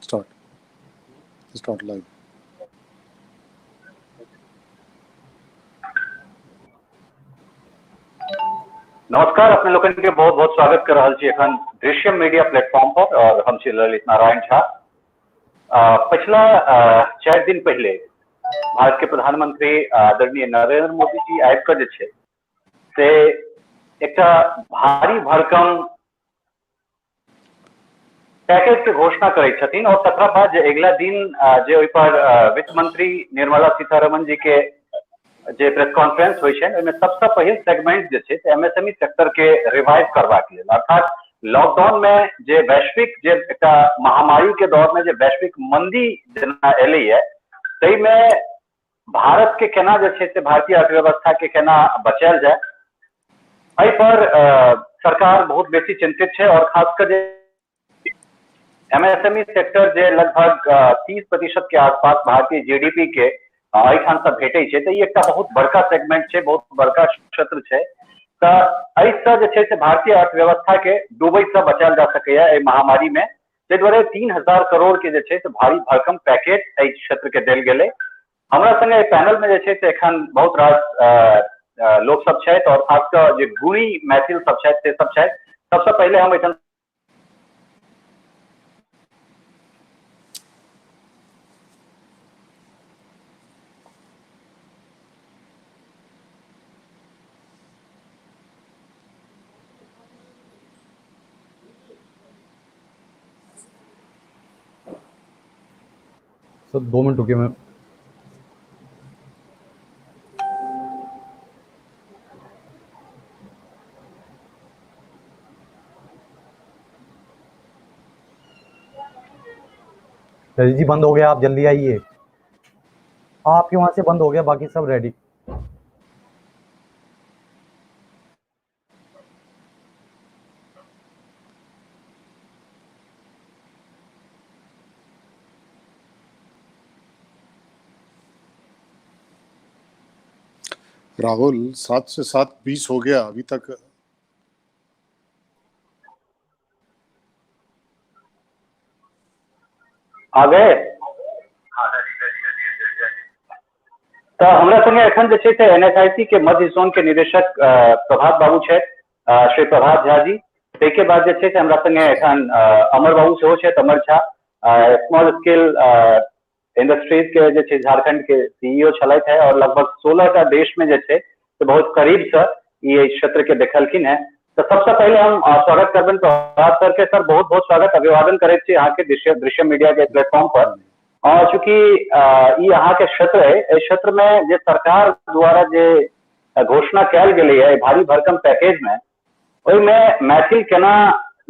Start live. नमस्कार, अपने लोगन के बहुत बहुत स्वागत कर रहा छी एखन दृश्यम मीडिया प्लेटफॉर्म पर और हम छी ललित नारायण झा। पिछला 4 दिन पहले भारत के प्रधानमंत्री आदरणीय नरेंद्र मोदी जी आबि कऽ जे छै से एकटा भारी भरकम पैकेज के घोषणा करै छथिन और तकरा बाद जे अगिला दिन जे ओहि पर वित्त मंत्री निर्मला सीतारमण जी के जे प्रेस कॉन्फ्रेंस होइ छै ओहिमे सबसे पहिल सेगमेंट जे छै से एमएसएमई सेक्टर के रिवाइव करबाक लेल, अर्थात लॉकडाउन में जे वैश्विक जे एकटा महामारी के दौर में जे वैश्विक मंदी जेना एलैए ताहि में भारत के केना जे छै से भारतीय अर्थव्यवस्था के केना बचायल जाए एहि पर सरकार बहुत बेसी चिंतित छै और खासकर जे एमएसएमई सेक्टर जे लगभग 30% के आसपास भारतीय जीडीपी के एहिठाम से भेटै छै तऽ ई एकटा बहुत बड़का सेगमेंट छै, बहुत बड़का क्षेत्र छै। तऽ एहिसँ जे छै से भारतीय अर्थव्यवस्था के डूबै से बचायल जा सकैए एहि महामारी में। ताहि दुआरे 3000 करोड़ के जे छै से भारी भरकम पैकेज एहि क्षेत्र के देल गेलै। हमरा संगे पैनल में जे छै से एखन बहुत रास लोक सब छथि और खासकर जे गुणी मैथिल सब छथि से सब छथि। सबसे पहले हम एहिठाम सर 2 मिनट रुकिए, मैं जी बंद हो गया, आप जल्दी आइए। आपके वहां से बंद हो गया, बाकी सब रेडी। राहुल 7 से 7:20 हो गया अभी तक। आ गए तो हमरा संगे एखन जे छै से एनएसआईसी के मध्य जोन के निदेशक प्रभात बाबू छथि, श्री प्रभात झा जी। ताहिके बाद जे छै से हमरा संगे एखन अमर बाबू सेहो छथि, अमर झा, स्मॉल स्केल इंडस्ट्रीज के जे छै झारखंड के सीईओ छलथि है और लगभग 16टा देश में जे छै से बहुत करीब से ई क्षेत्र के देखलखिन है। तो सबसे पहले हम स्वागत करबन प्रभात सर के। सर बहुत बहुत स्वागत, अभिवादन करैत छी अहाँ के दृश्यम मीडिया के प्लेटफॉर्म पर। और चूंकि ई अहाँ के क्षेत्र है, इस क्षेत्र में जे सरकार द्वारा जे घोषणा कयल गेलै है भारी भरकम पैकेज में, ओहिमे मैथिल केना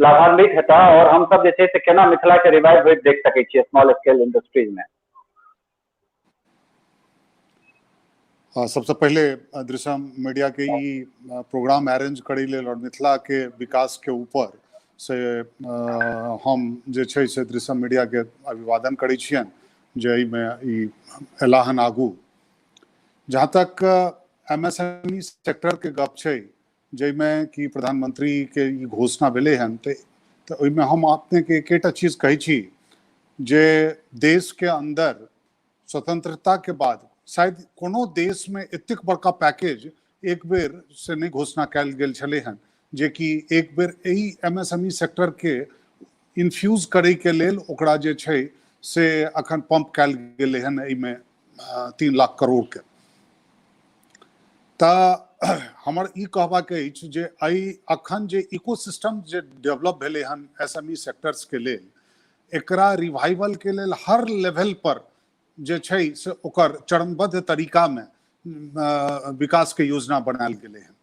लाभान्वित हेता और हम सब जे छै से केना मिथिला के रिवाइव होइत देख सकै छियै स्मॉल स्केल इंडस्ट्रीज में। सबसे पहले दृश्यम मीडिया के ई प्रोग्राम अरेंज करै लेल और मिथिला के विकास के ऊपर से हम जे छै से दृश्यम मीडिया के अभिवादन करै छियन जे में ई एलाहन आगू। जहाँ तक एमएसएमई सेक्टर के गप छै जाहिमे कि प्रधानमंत्री के ई घोषणा भेलै हन, तो ओहिमे हम अपने के एकेटा चीज कहै छी जे देश के अंदर स्वतंत्रता के बाद शायद कोनो देश में एतेक बड़का पैकेज एक बेर से नहीं घोषणा कयल गेल छलै हन, जे कि एक बेर एही एमएसएमई सेक्टर के इन्फ्यूज करे के लेल ओकरा जे छै से अखन पंप कयल गेलै हन एहिमे 3 लाख करोड़ के। तऽ हमर ई कहबाक अछि जे अखन जे इकोसिस्टम जे डेवलप भेलै हन एसएमई सेक्टर्स के लेल, एकरा रिवाइवल के लेल हर लेवल पर जे छै से ओकर चरणबद्ध तरीका में विकास के योजना बनायल गेलै हन।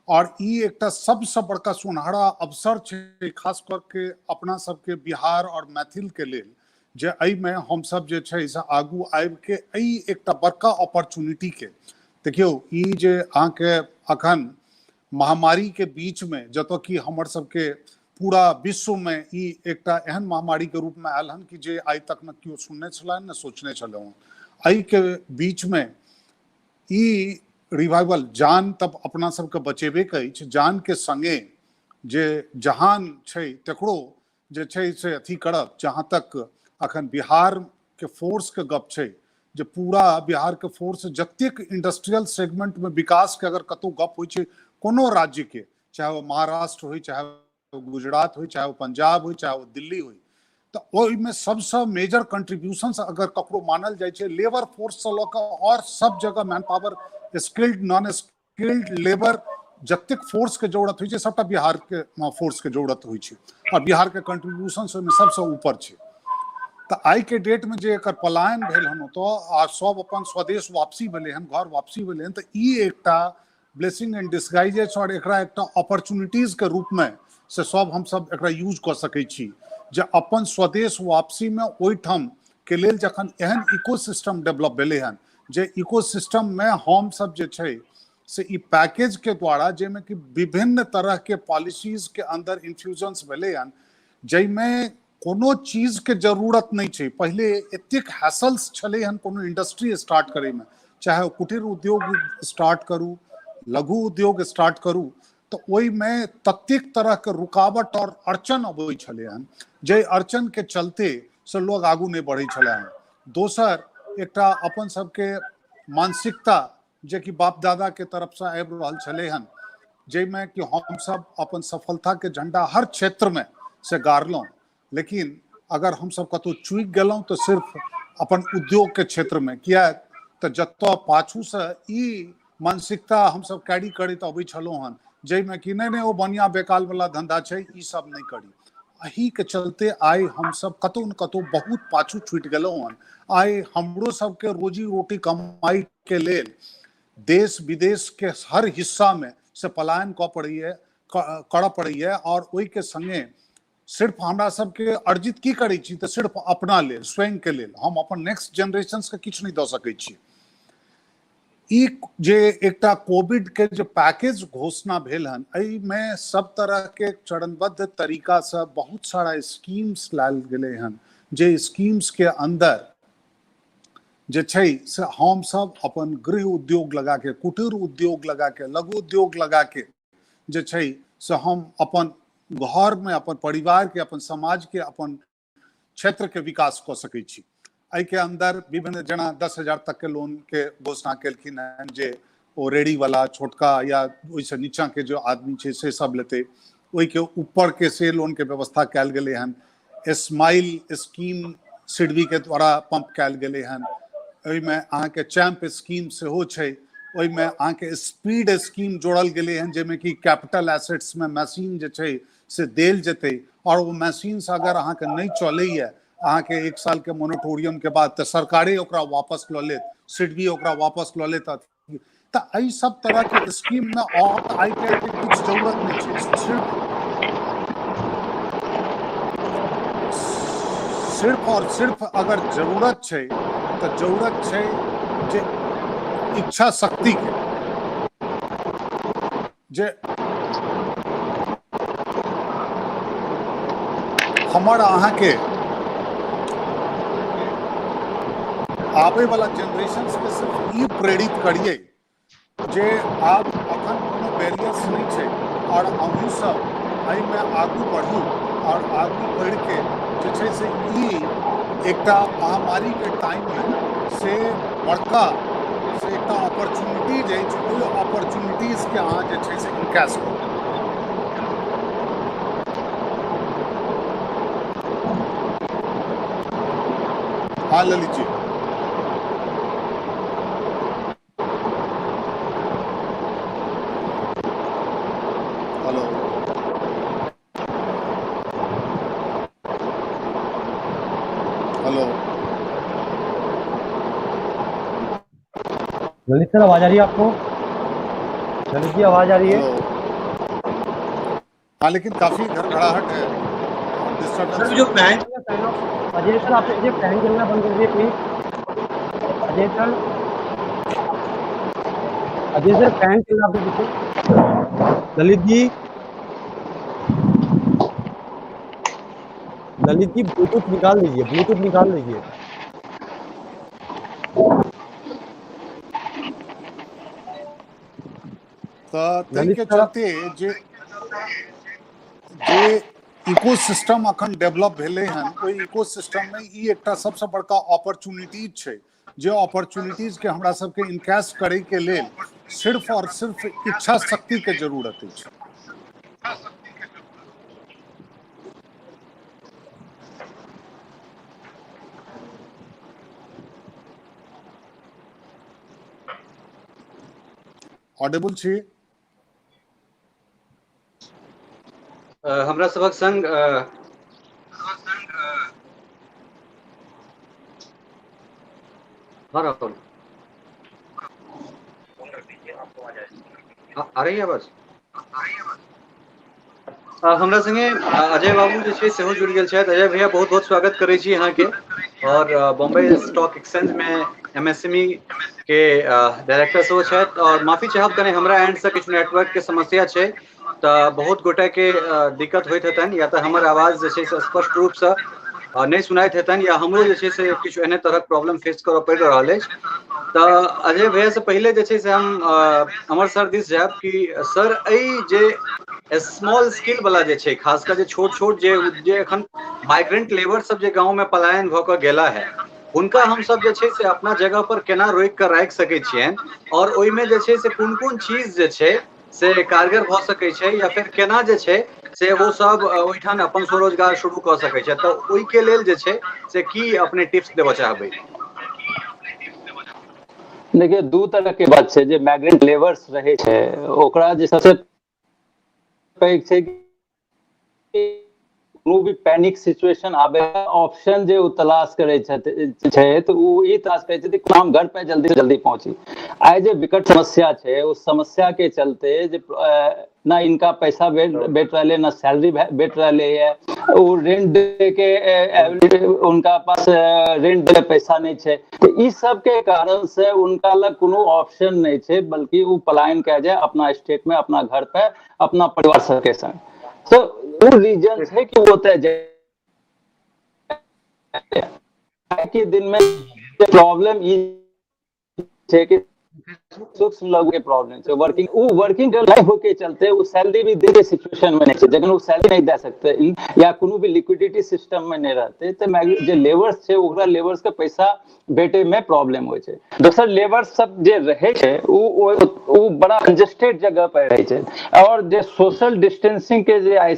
और ई एकटा सबसे बड़का सुनहरा अवसर छै खास करके अपना सबके बिहार और मैथिल के लेल, जे एहिमे हम सब जे छै से आगू आबि के एहि एकटा बड़का अपॉर्चुनिटी के देखियो। ई जे अहाँके अखन महामारी के बीच में जतऽ कि हमर सबके पूरा विश्व में ई एकटा एहन महामारी के रूप में आयल हन कि जे आइ तक न केओ सुनने छला न सोचने छलहुँ। एहि के बीच में ई रिवाइवल जान तब अपना सबके बचेबे के अछि, जान के संगे जे जहान छै तकरो जे छै से अथी करब। जहाँ तक अखन बिहार के फोर्स के गप छै, जे पूरा बिहार के फोर्स जतेक इंडस्ट्रियल सेगमेंट में विकास के अगर कतौ गप होइ छै कोनो राज्य के, चाहे वो महाराष्ट्र हो, चाहे वो गुजरात हो, चाहे वो पंजाब हो, चाहे वो दिल्ली हो, तो ओहिमे सबसे मेजर कंट्रीब्यूशन अगर ककरो मानल जाय छै लेबर फोर्स से लऽ कऽ और सब जगह man power, skilled non skilled labour, जतेक फोर्स के जरूरत होइ छै सबटा बिहार के फोर्स के जरूरत होइ छै, और बिहार के कंट्रीब्यूशन ओहिमे सबसे ऊपर छै। तो आई के डेट में जे एकर पलायन भेल हन तो आ सब अपन स्वदेश वापसी भेले हन, घर वापसी भेले हन, तो ई एकटा ब्लेसिंग एंड डिस्गाइजेस और एकरा एकटा अपॉर्चुनिटीज के रूप में से सब हम सब एकरा यूज कर सकै छी, जे अपन स्वदेश वापसी में ओहिठाम के लेल जखन एहन इकोसिस्टम डेवलप भेले हन, जे इकोसिस्टम में हम सब जे छै से ई पैकेज के द्वारा जेमे कि विभिन्न तरह के पॉलिसीज के अंदर इन्फ्यूजन्स भेले हन, जैमे कोनो चीज के जरूरत नहीं छै। पहले एतेक हैसल्स छले हन कोनो इंडस्ट्री स्टार्ट करे में, चाहे कुटीर उद्योग स्टार्ट करू, लघु उद्योग स्टार्ट करू, तो ओहि में ततेक तरह के रुकावट और अड़चन अबै छले हन, जे अड़चन के चलते से लोग आगू नहीं बढ़े छले हन। दोसर एकटा अपन सबके मानसिकता जे कि बाप दादा के तरफ से आबि रहल छले हन, जैमे कि हम सब अपन सफलता के झंडा हर क्षेत्र में से गाड़लहुं, लेकिन अगर हम सब कतौ चूक गेलहुं तो सिर्फ अपन उद्योग के क्षेत्र में, किया तो जतऽ पाछू से ई मानसिकता हम सब कैरी करैत अबै छलहुं हन, जैमे कि नहीं ओ बढ़िया बेकाल वाला धंधा छै, ई सब नहीं करी। एही के चलते आइ हम सब कतौ न कतौ बहुत पाछू छूट गेलहुं हन। आइ हमरो सबके रोजी रोटी कमाई के लेल देश विदेश के हर हिस्सा में से पलायन करऽ पड़ैए, और ओहि के संगे सिर्फ हमरा सबके अर्जित की करै छी तऽ सिर्फ अपना लेल, स्वयं के लेल, हम अपन नेक्स्ट जनरेशन के किछु नहीं दऽ सकै छी। ई जे एकटा कोविड के जो पैकेज घोषणा भेल हन, एहि में सब तरह के चरणबद्ध तरीका से बहुत सारा स्कीम्स लायल गेले हन, जे स्कीम्स के अंदर जे छै से हम सब अपन गृह उद्योग लगा के, कुटीर उद्योग लगा के, लघु उद्योग लगा के जे छै से हम अपन घर में, अपन परिवार के, अपन समाज के, अपन क्षेत्र के विकास कर सकै छी। एहि के अंदर विभिन्न जना 10,000 तक के लोन के घोषणा केलखिन हन, जे ओ रेडी वाला छोटका या ओहिसे नीचा के जो आदमी छै से सब लेते, ओहि के ऊपर के से लोन के व्यवस्था कैल गेले हन। स्माइल स्कीम सिडबी के द्वारा पंप कैल गेले हन। ओहि में अहाँ के चैंप स्कीम सेहो छै, ओहि में अहाँ के स्पीड स्कीम जोड़ल गेले हन, जेमे कि कैपिटल एसेट्स में मशीन जे छै से देल जेते, और वो मशीन से अगर अहाँ के नहीं चलैया, अहाँ के 1 साल के मोनिटोरियम के बाद तो सरकारे ओकरा वापस लऽ लेत, सिडबी ओकरा वापस लऽ लेत। तो एहि सब तरह के स्कीम में और आई के कुछ जरूरत नहीं छै, सिर्फ और सिर्फ अगर जरूरत छै तो जरूरत छै जे इच्छा शक्ति के, जे हमर अहाँ के आबे वाला जनरेशन के सिर्फ ई प्रेरित करिए जे आब अखन कोनो बैरियर्स नहीं छै, और अहूँ सब एहि में आगू बढ़ू, और आगू बढ़ के जे छै से ई एकटा महामारी के टाइम में से बड़का से एकटा अपॉर्चुनिटीज अछि, ओहि अपॉर्चुनिटीज के अहाँ जे छै से इनकैश करू। हाँ Lalit ji. Hello. Hello Lalit sir, आवाज आ रही है आपको? ललित जी आवाज आ रही है? हेलो। हाँ लेकिन काफी घड़घड़ाहट है, डिस्टर्बेंस। जो फैन अजय सर, आप ये फैन चलना बंद कर दिए please. Ajay sir, Ajay sir fan चलना आप दीजिए। ललित जी ब्लूटूथ निकाल लीजिए, ब्लूटूथ निकाल लीजिए। तो तई के चलते जे इकोसिस्टम अखन डेवलप भेले हन, ओई इकोसिस्टम में ई एकटा सबसे बड़का अपॉर्चुनिटीज छै, जे अपॉर्चुनिटीज के हमरा सबके इनकैश करे के लेल सिर्फ और सिर्फ इच्छा शक्ति के जरूरत अछि। ऑडिबल छी? हमरा सभक संग आ रही है आवाज? हमरा संगे अजय बाबू जे छै सेहो जुड़ि गेल छथि। अजय भैया बहुत बहुत स्वागत करै छी अहाँके। और बॉम्बे स्टॉक एक्सचेंज में एमएसएमई के डायरेक्टर सेहो छथि। और माफी चाहब कने हमरा एंड से किछु नेटवर्क के समस्या छै, तऽ बहुत गोटे के दिक्कत होइत हेतनि, या तऽ हमर आवाज जे छै से स्पष्ट रूप से नहीं सुनाइत हेतनि, या हमरो जे छै से किछु एहने तरहक प्रॉब्लम फेस करऽ पड़ि रहल अछि। तऽ अजय भैया से पहले जे छै से हम अमर सर दिस जायब कि सर एहि जे स्मॉल स्केल वाला जे छै, खासकर जे छोट छोट जे एखन माइग्रेंट लेबर सब जे गांव में पलायन भऽ कऽ गेला है, हुनका हम सब जे छै से अपना जगह पर केना रोकि कऽ राखि सकै छियनि, और ओहिमे जे छै से कोन कोन चीज जे छै से कारगर भऽ सकै छै, या फिर केना जे छै से वो सब ओहिठाम अपन स्वरोजगार शुरू कऽ सकै छै। तऽ ओहिके लेल जे छै से की अपने टिप्स देबऽ चाहबै? देखिए, दू तरह के बात छै। जे माइग्रेंट लेबर्स रहे छै ओकरा जे सबसे पैघ छै कि कोनो भी पैनिक सिचुएशन आबे, ऑप्शन जे तलाश करे छै तो वो ये तलाश करे छै कि हम घर पे जल्दी से जल्दी पहुंची। आइ जे विकट समस्या छै, उस समस्या के चलते जे ना इनका पैसा भेट रहे, ना सैलरी भेट रहे है, वो रेंट दे के उनका पास रेंट दे पैसा नहीं है। तो इस सब के कारण से उनका लग कोनो ऑप्शन नहीं है, बल्कि वो पलायन कह जाए अपना स्टेट में, अपना घर पे, अपना परिवार सबके संग। तो वो रीजन है कि वो तय के दिन में प्रॉब्लम है कि सूक्ष्म लघु के प्रॉब्लम है। वर्किंग लाइफ के चलते वो सैलरी भी दे के सिचुएशन में नहीं है, जखन वो सैलरी नहीं दे सकते या कोनो भी लिक्विडिटी सिस्टम में नहीं रहते, तो जे लेबर्स है ओकरा लेबर्स के पैसा भेटे में प्रॉब्लम हो छै। दोसर लेबर्स सब जे रहे छै वो बड़ा कंजेस्टेड जगह पर रहे छै, और जे सोशल डिस्टेंसिंग के जे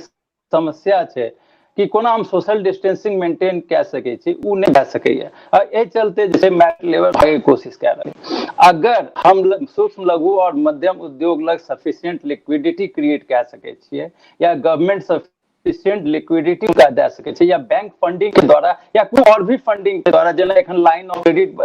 समस्या छै कि कोना हम सोशल डिस्टेंसिंग मेंटेन कऽ सकै छी, वो नहीं भए सकैए। एहि चलते जैसे माइग्रेंट लेबर भागे कोशिश कऽ रहल। अगर हम सूक्ष्म लघु और मध्यम उद्योग लग सफिशिएंट लिक्विडिटी क्रिएट कऽ सकै छियै, या गवर्नमेंट सफिशिएंट लिक्विडिटी का दे सकै छै, या बैंक फंडिंग के द्वारा, या कोई और भी फंडिंग के द्वारा, जेना एखन लाइन ऑफ क्रेडिट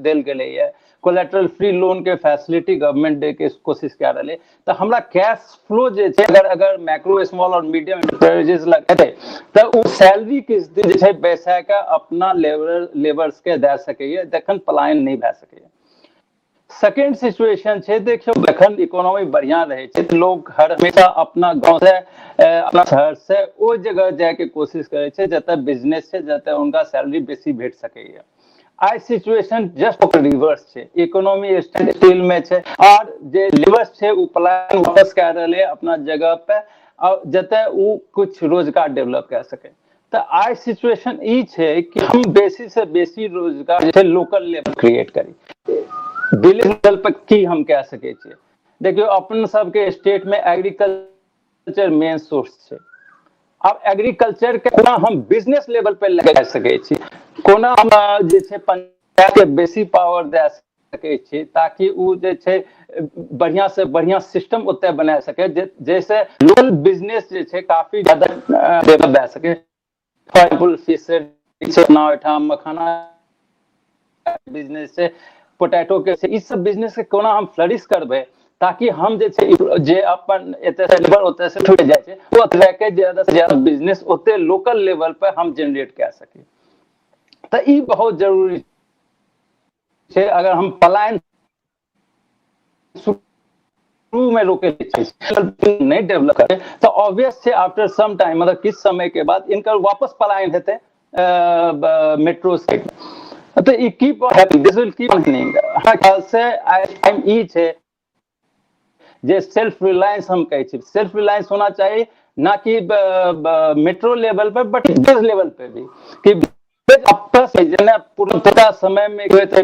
देल गेलै है, कोलेटरल फ्री लोन के फैसिलिटी गवर्नमेंट दे के कोशिश कऽ रहल है, तो हमरा कैश फ्लो जे छै अगर मैक्रो स्मॉल और मीडियम एंटरप्राइजेस लग हेतै, तो वो सैलरी किस दिन जे छै बैसा के अपना लेबर्स के दे सकैए, जखन पलायन नहीं भए सकैए। सेकेंड सिचुएशन छै, देखियो जखन इकोनॉमी बढ़िया रहे छै तो लोग हर हमेशा अपना गांव से अपना शहर से ओ जगह जाए के कोशिश करे छै जतऽ बिजनेस छै, जतऽ उनका सैलरी बेसी भेट सकैए। आई सिचुएशन जस्ट रिवर्स छै, इकोनॉमी स्टैंड स्टिल में छै, और जे लेबर्स छै वो पलायन वापस कऽ रहले अपना जगह पे, और जतऽ वो कुछ रोजगार डेवलप कऽ सके। तो आई सिचुएशन ई छै कि हम बेसी से बेसी रोजगार जे छै लोकल लेवल क्रिएट करी। विलेज लेवल पर की हम कह सके छियै? देखियो अपन सबके स्टेट में एग्रीकल्चर मेन सोर्स छै। अब एग्रीकल्चर के कोना हम बिजनेस लेवल पे लगा सकै छी, कोना हम जे छै पंचायत के बेसी पावर दे सकै छी, ताकि वो जे छै बढ़िया से बढ़िया सिस्टम ओते बना सके, जैसे लोकल बिजनेस जे छै काफी ज्यादा डेवलप भए सके। फॉर एग्जांपल फिशरी छै, ना ओहिठाम मखाना बिजनेस छै, पोटैटो के छै, इस सब बिजनेस के कोना हम फ्लरिश करबै, ताकि हम जे छै जे अपन एते से लेबर ओते से छूट जाए छै, वो रह के ज्यादा से ज्यादा बिजनेस ओते लोकल लेवल पे हम जनरेट कऽ सकी। तो ई बहुत जरूरी छै। अगर हम पलायन शुरू में रोके नहीं डेवलप करे तो ऑब्वियस है आफ्टर सम टाइम, मतलब किस समय के बाद इनका वापस पलायन हेतै मेट्रो साइड। तो ई keep happening, this will keep happening. हमरा ख्याल से टाइम ई छै जे सेल्फ रिलायंस हम कहै छी, सेल्फ रिलायंस होना चाहिए ना कि मेट्रो लेवल पे बट बेस लेवल पे भी कि आपस में जेना पूर्णतः समय में हुए थे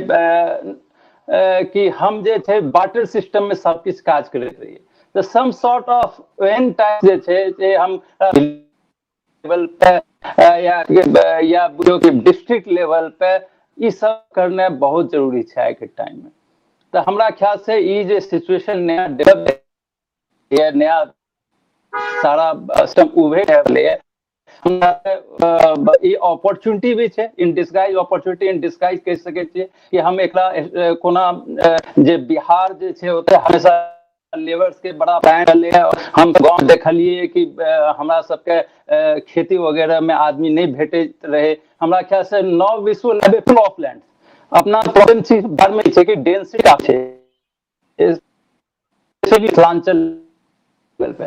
कि हम जे थे बाटर सिस्टम में सब किछु काज करैत रहिए तो some sort of an type जे छे जे हम लेवल पे या बुझो कि डिस्ट्रिक्ट लेवल पे ई सब करना बहुत जरूरी है आइ के टाइम में। तो हमरा ख्याल से ई जे सिचुएशन नया डेवलप है, नया सारा सिस्टम उभे है, ई अपॉर्चुनिटी भी है in disguise, opportunity in disguise कह सके छिए कि हम एकरा कोना जे बिहार जे छे ओते हमेशा लेबर्स के बड़ा पैन रहले है। हम गांव देखलिए कि हमरा सबके खेती वगैरह में आदमी नहीं भेटैत रहे। हमरा ख्याल से नौ विश्व लेवल ऑफ लैंड अपना प्रॉब्लम छी भर में छे कि डेंसिटी का छे स्पेशली मिथिलांचल लेवल पे।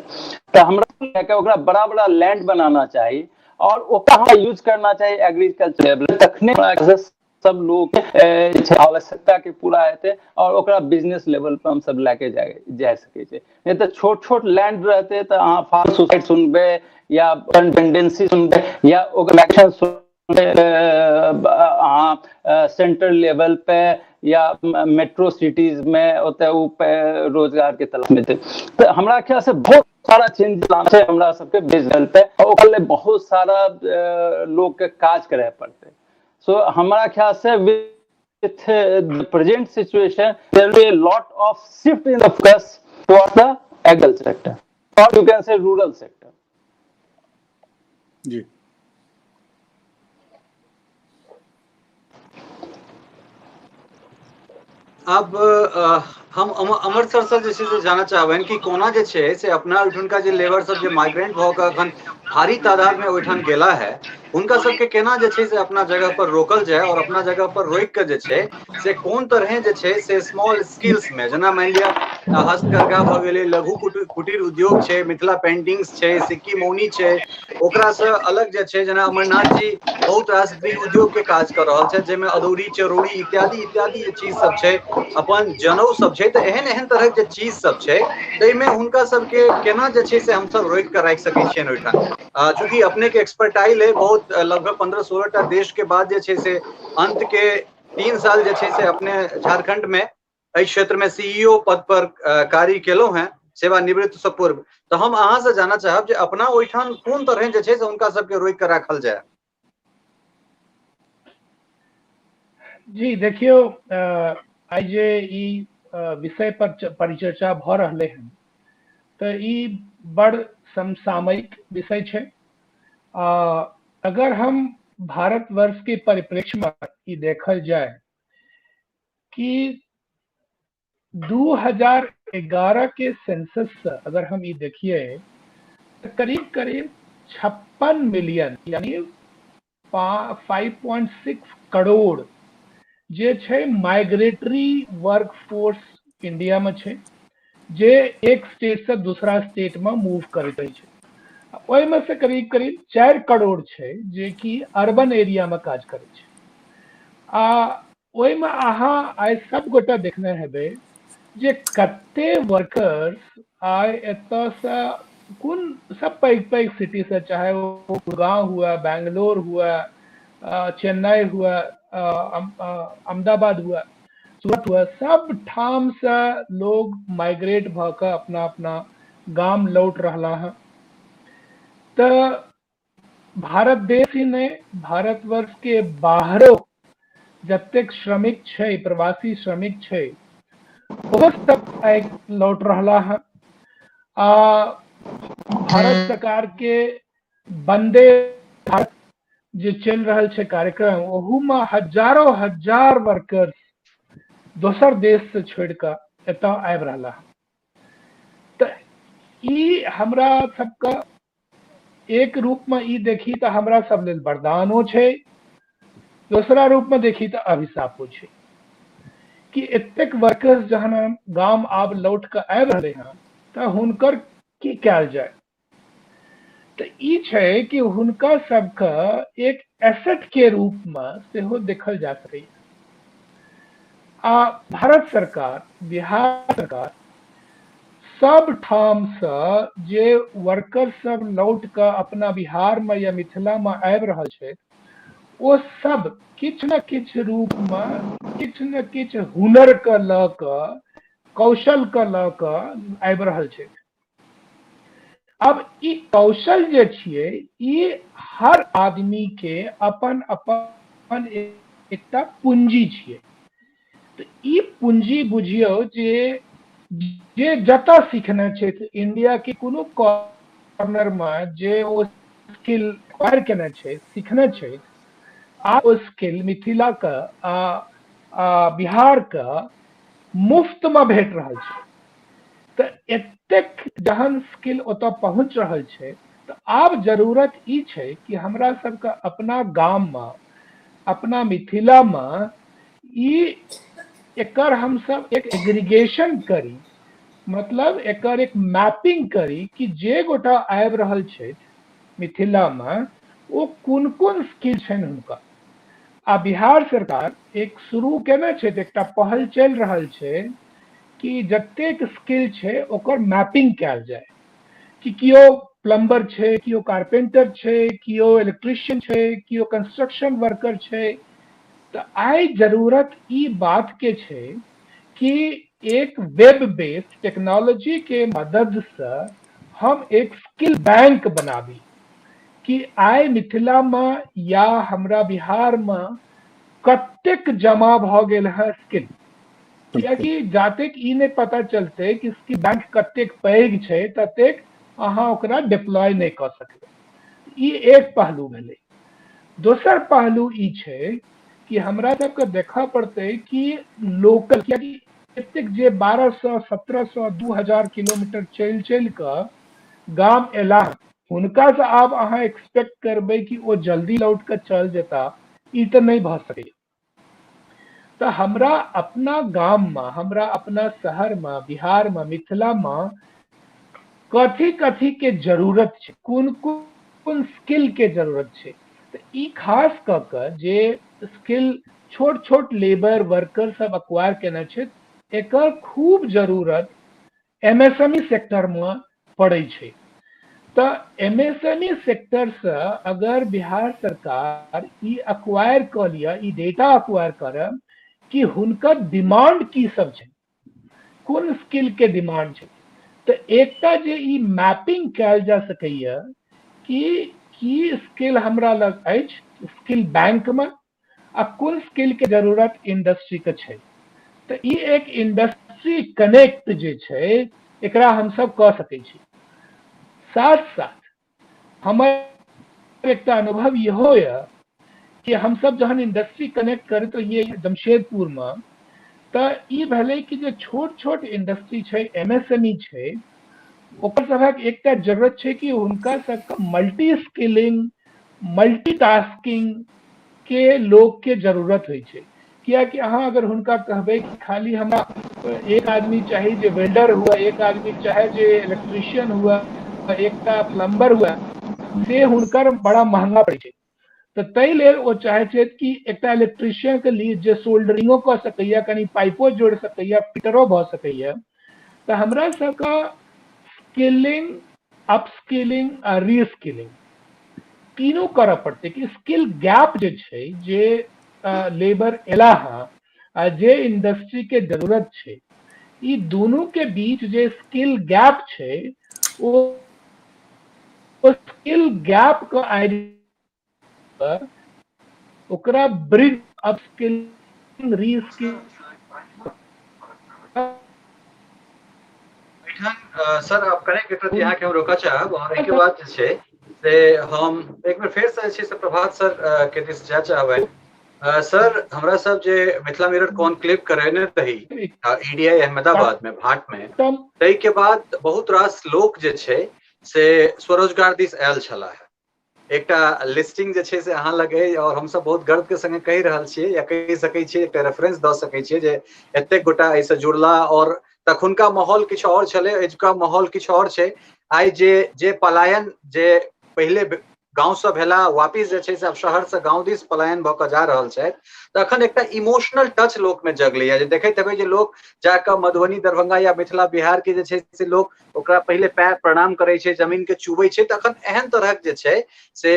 तो हमरा के ओकरा बड़ा बड़ा लैंड बनाना चाहिए और ओकरा यूज करना चाहिए एग्रीकल्चर लेवल तखने सब लोग आवश्यकता के पूरा हेते और ओकरा बिजनेस लेवल पे हम सब लेके जा सके छे। नहीं तो छोट छोट लैंड रहते तो अहाँ फार्म सोसाइटी सुनबे या टेंडेंसी सुनबे या ओकर एक्शन सुनबे अहाँ सेंट्रल लेवल पे या मेट्रो सिटीज में ओते रोजगार के तलाश में थे। तो हमरा ख्याल से बहुत सारा चेंज लाना है हमरा सबके बिजनेस पे और ओकर लिए बहुत सारा लोग के काज करे पड़ते। So, हमारा ख्याल से with the present situation, there will be a lot of shift in the focus towards the agriculture sector, or you can say rural sector. जी अब हम अमर सर से जे छै से जानना चाहबनि कि कोना जे छै से अपना ओहिठुनका जे लेबर सब जे माइग्रेंट भऽ कऽ अखन भारी तादाद में ओहिठाम गेला है उनका सबके केना जे छै से अपना जगह पर रोकल जाए और अपना जगह पर रोक के जे छै से कोन तरह जे छै से स्मॉल स्किल्स में जेना मान लिया हस्तकरघा भऽ गेलै, लघु कुटीर उद्योग छै, मिथिला पेंटिंग्स छै, सिक्की मौनी छै, ओकरा से अलग जे छै जेना अमरनाथ जी बहुत रास गृह उद्योग के काज कर रहल छै जेमे अदौरी चरौड़ी इत्यादि इत्यादि जे चीज सब छै, अपन जनऊ सब छै। तो एहन एहन तरह के चीज सब छै ताहिमे हुनका सबके केना जे छै से हम सब रोक के राखि सकै छियनि ओहिठाम। चूंकि अपने के एक्सपर्टाइज है बहुत लगभग 15-16 टा देश के बाद जे छै से अंत के 3 साल जे छै से अपने झारखंड में एहि क्षेत्र में सीईओ पद पर कार्य केलहुं हैं सेवानिवृत्त से पूर्व। तो हम अहाँ से जानना चाहब जे अपना ओहिठाम कोन तरह जे छै से हुनका सबके रोक के राखल जाए। जी देखियो आई जे ई विषय पर परिचर्चा भ रहले हैं तो ई बड़ समसामयिक विषय छे। अगर हम भारतवर्ष के परिप्रेक्ष्य में ई देखल जाए कि 2011 के सेंसस से अगर हम ये देखिए तो करीब करीब 56 मिलियन यानी 5.6 करोड़ जे छे माइग्रेटरी वर्कफोर्स इंडिया में छे जे एक स्टेट से दूसरा स्टेट में मूव करते छे। ओहि में से करीब करीब 4 करोड़ छे जे कि अर्बन एरिया में काज करे छे। ओहि में अहाँ आइ सब गोटा देखने हेबे जे कते वर्कर्स आइ एतऽ से कोन सब पैघ पैघ सिटी से, चाहे वो गुड़गांव हुआ, बैंगलोर हुआ, चेन्नई हुआ, अहमदाबाद हुआ, सूरत हुआ, सब ठाम से लोग माइग्रेट भऽ अपना अपना गाम लौट रहा है। तो भारत देश ही नहीं भारतवर्ष के बाहरो जतेक श्रमिक छे, प्रवासी श्रमिक छे, बहुत सब लौट रहा है। भारत सरकार के वंदे भारत जो चल रहा है कार्यक्रम ओहू में हजारों हजार वर्कर्स दोसर देश से छोड़ कर एत आबि रहा है। तो ई हमरा सबका एक रूप में ई देखी तो हमरा सब लेल वरदानो छे, दूसरा रूप में देखी तो अभिशापो छे कि एतेक वर्कर्स जहन गांव आब लौट कर आबि रहे हैं तो हुनकर की कयल जाए। तो ई छे कि हुनका सबका एक एसेट के रूप में सेहो देखल जा सके। भारत सरकार, बिहार सरकार सब ठाम से जे वर्कर सब लौट के अपना बिहार में या मिथिला में आबि रहल छै, वो सब किछ न किछ रूप में किछ न किछ हुनर के ल क, कौशल के ल क आबि रहल छै। अब ई कौशल जे छियै, ई हर आदमी के अपन अपन एकटा पूंजी छियै। तो ई पूंजी बुझियौ जे जतऽ सीखने छै, इंडिया के कोनो कॉर्नर में जे ओ स्किल एक्वायर केने छै, सीखने छै, आ ओ स्किल मिथिला के बिहार के मुफ्त में भेट रहल छै। तो एतेक जहन स्किल ओतऽ पहुंच रहल छै, तो आब जरूरत ई छै कि हमरा सबके अपना गाम में, अपना मिथिला में ई एकर हम सब एक एग्रीगेशन करी, मतलब एकर एक मैपिंग करी कि जे गोटा आबि रहल छै मिथिला में, वो कोन कोन स्किल छनि हुनका। आ बिहार सरकार एक शुरू केने छै, एकटा पहल चलि रहल छै कि जतेक स्किल छै ओकर मैपिंग कैल जाए, कि कियो प्लम्बर छै, कियो कारपेंटर छै, कियो इलेक्ट्रिशियन छै, कियो कंस्ट्रक्शन वर्कर छै। तो आई जरूरत ई बात के छै कि एक वेब बेस्ड टेक्नोलॉजी के मदद से हम एक स्किल बैंक बनाबी, कि आई मिथिला में या हमरा बिहार में कतेक जमा भ गेल है स्किल। कियाकि जातेक ई नहीं पता चलते कि स्किल बैंक कतेक पैघ छै, ततेक अहाँ ओकरा डिप्लॉय नहीं कर सकबै। ई एक पहलू भेलै। दोसर पहलू ई छै कि हमरा सबके देखा पड़ते कि लोकल, कियाकि एतेक जे 1200, 1700, 2000 किलोमीटर चलि के गाम एला, हुनका से आब अहाँ एक्सपेक्ट करबै कि वो जल्दी लौट के चल जेता, ई तो नहीं भ सकै। तो हमरा अपना गाम में, हमरा अपना शहर में, बिहार में, मिथिला में कथी कथी के जरूरत छै, कोन कोन स्किल के जरूरत छै। तो ई खास क के जे स्किल छोट छोट लेबर वर्कर सब एक्वायर केने छै, एकर खूब जरूरत एमएसएमई सेक्टर में पड़ै छै। तो एमएसएमई सेक्टर से अगर बिहार सरकार ई एक्वायर क लिया, ई डेटा एक्वायर करे कि हुनकर डिमांड की सब छै, कोन स्किल के डिमांड छै, तो एकटा जे ई मैपिंग कैल जा सकैया कि की स्किल हमरा लग अछि स्किल बैंक में, आ कोन स्किल के जरूरत इंडस्ट्री के छै। तो ई एक इंडस्ट्री कनेक्ट जे छै, एकरा हम सब क सकै छी। साथ साथ हमर एकटा अनुभव इहो है कि हम सब जहन इंडस्ट्री कनेक्ट करे, तो ये जमशेदपुर में तो ई भेलै कि जे छोट छोट इंडस्ट्री छै, एमएसएमई छै, ओकर सबक एकटा जरूरत छै कि हुनका सबके मल्टी स्किलिंग, मल्टीटास्किंग के लोग के जरूरत होइ छै। कियाकि अहाँ अगर हुनका कहबै कि खाली हमरा एक आदमी चाही जे वेल्डर हुआ, एक आदमी चाहे जे इलेक्ट्रिशियन हुआ, एकटा प्लम्बर हुआ, से हुनकर बड़ा महंगा पड़ै छै। तो ताहि लेल ओ चाहे छै कि एकटा इलेक्ट्रिशियन के लिए जे सोल्डरिंगो क सकैया, कनी पाइपो जोड़ सकैया, फिटरो भ सकैया। तो हमरा सबके स्किलिंग, अपस्किलिंग आ रीस्किलिंग तीनों करऽ पड़तै कि स्किल गैप जे छै, जे लेबर एला है, जे इंडस्ट्री के जरूरत छै, ई दोनों के बीच जे स्किल गैप छै, वो स्किल गैप को आइडेंटिफाई कर ओकरा ब्रिज अपस्किलिंग, रीस्किलिंग। सर आप कनेक्ट करते यहाँ के हम रोका चाहब, और एक बात जे छै से हम एक बेर फेर से छै से प्रभात सर के दिस जाय चाहबै। सर हमरा सब जे मिथिला मिरर कॉन्क्लेव करेने रही ईडीआई अहमदाबाद में, भाट में, तै के बाद बहुत रास लोक जे छै से स्वरोजगार दिस आयल छला है। एकटा लिस्टिंग जे छै से अहाँ लगे, और हम सब बहुत गर्व के संगे कहि रहल छियै, या कहि सकै छियै, एकटा रेफरेंस द सकै छियै जे एतेक गोटा एहिसँ जुड़ला, और तखुनका माहौल किछु और छलै, एजुका माहौल किछु और छै। आइ जे पलायन जे पहिले गांव से भेला वापिस जे छै से आब शहर से गांव दिस पलायन भऽ कऽ जा रहल छथि तऽ अखन एकटा इमोशनल टच लोक में जगलैया जे देखैत हेबै जे लोक जाकऽ मधुबनी दरभंगा या मिथिला बिहार के जे छै से लोक ओकरा पहिले पैर प्रणाम करै छै, जमीन के चुबै छै, तऽ अखन एहन तरहक जे छै से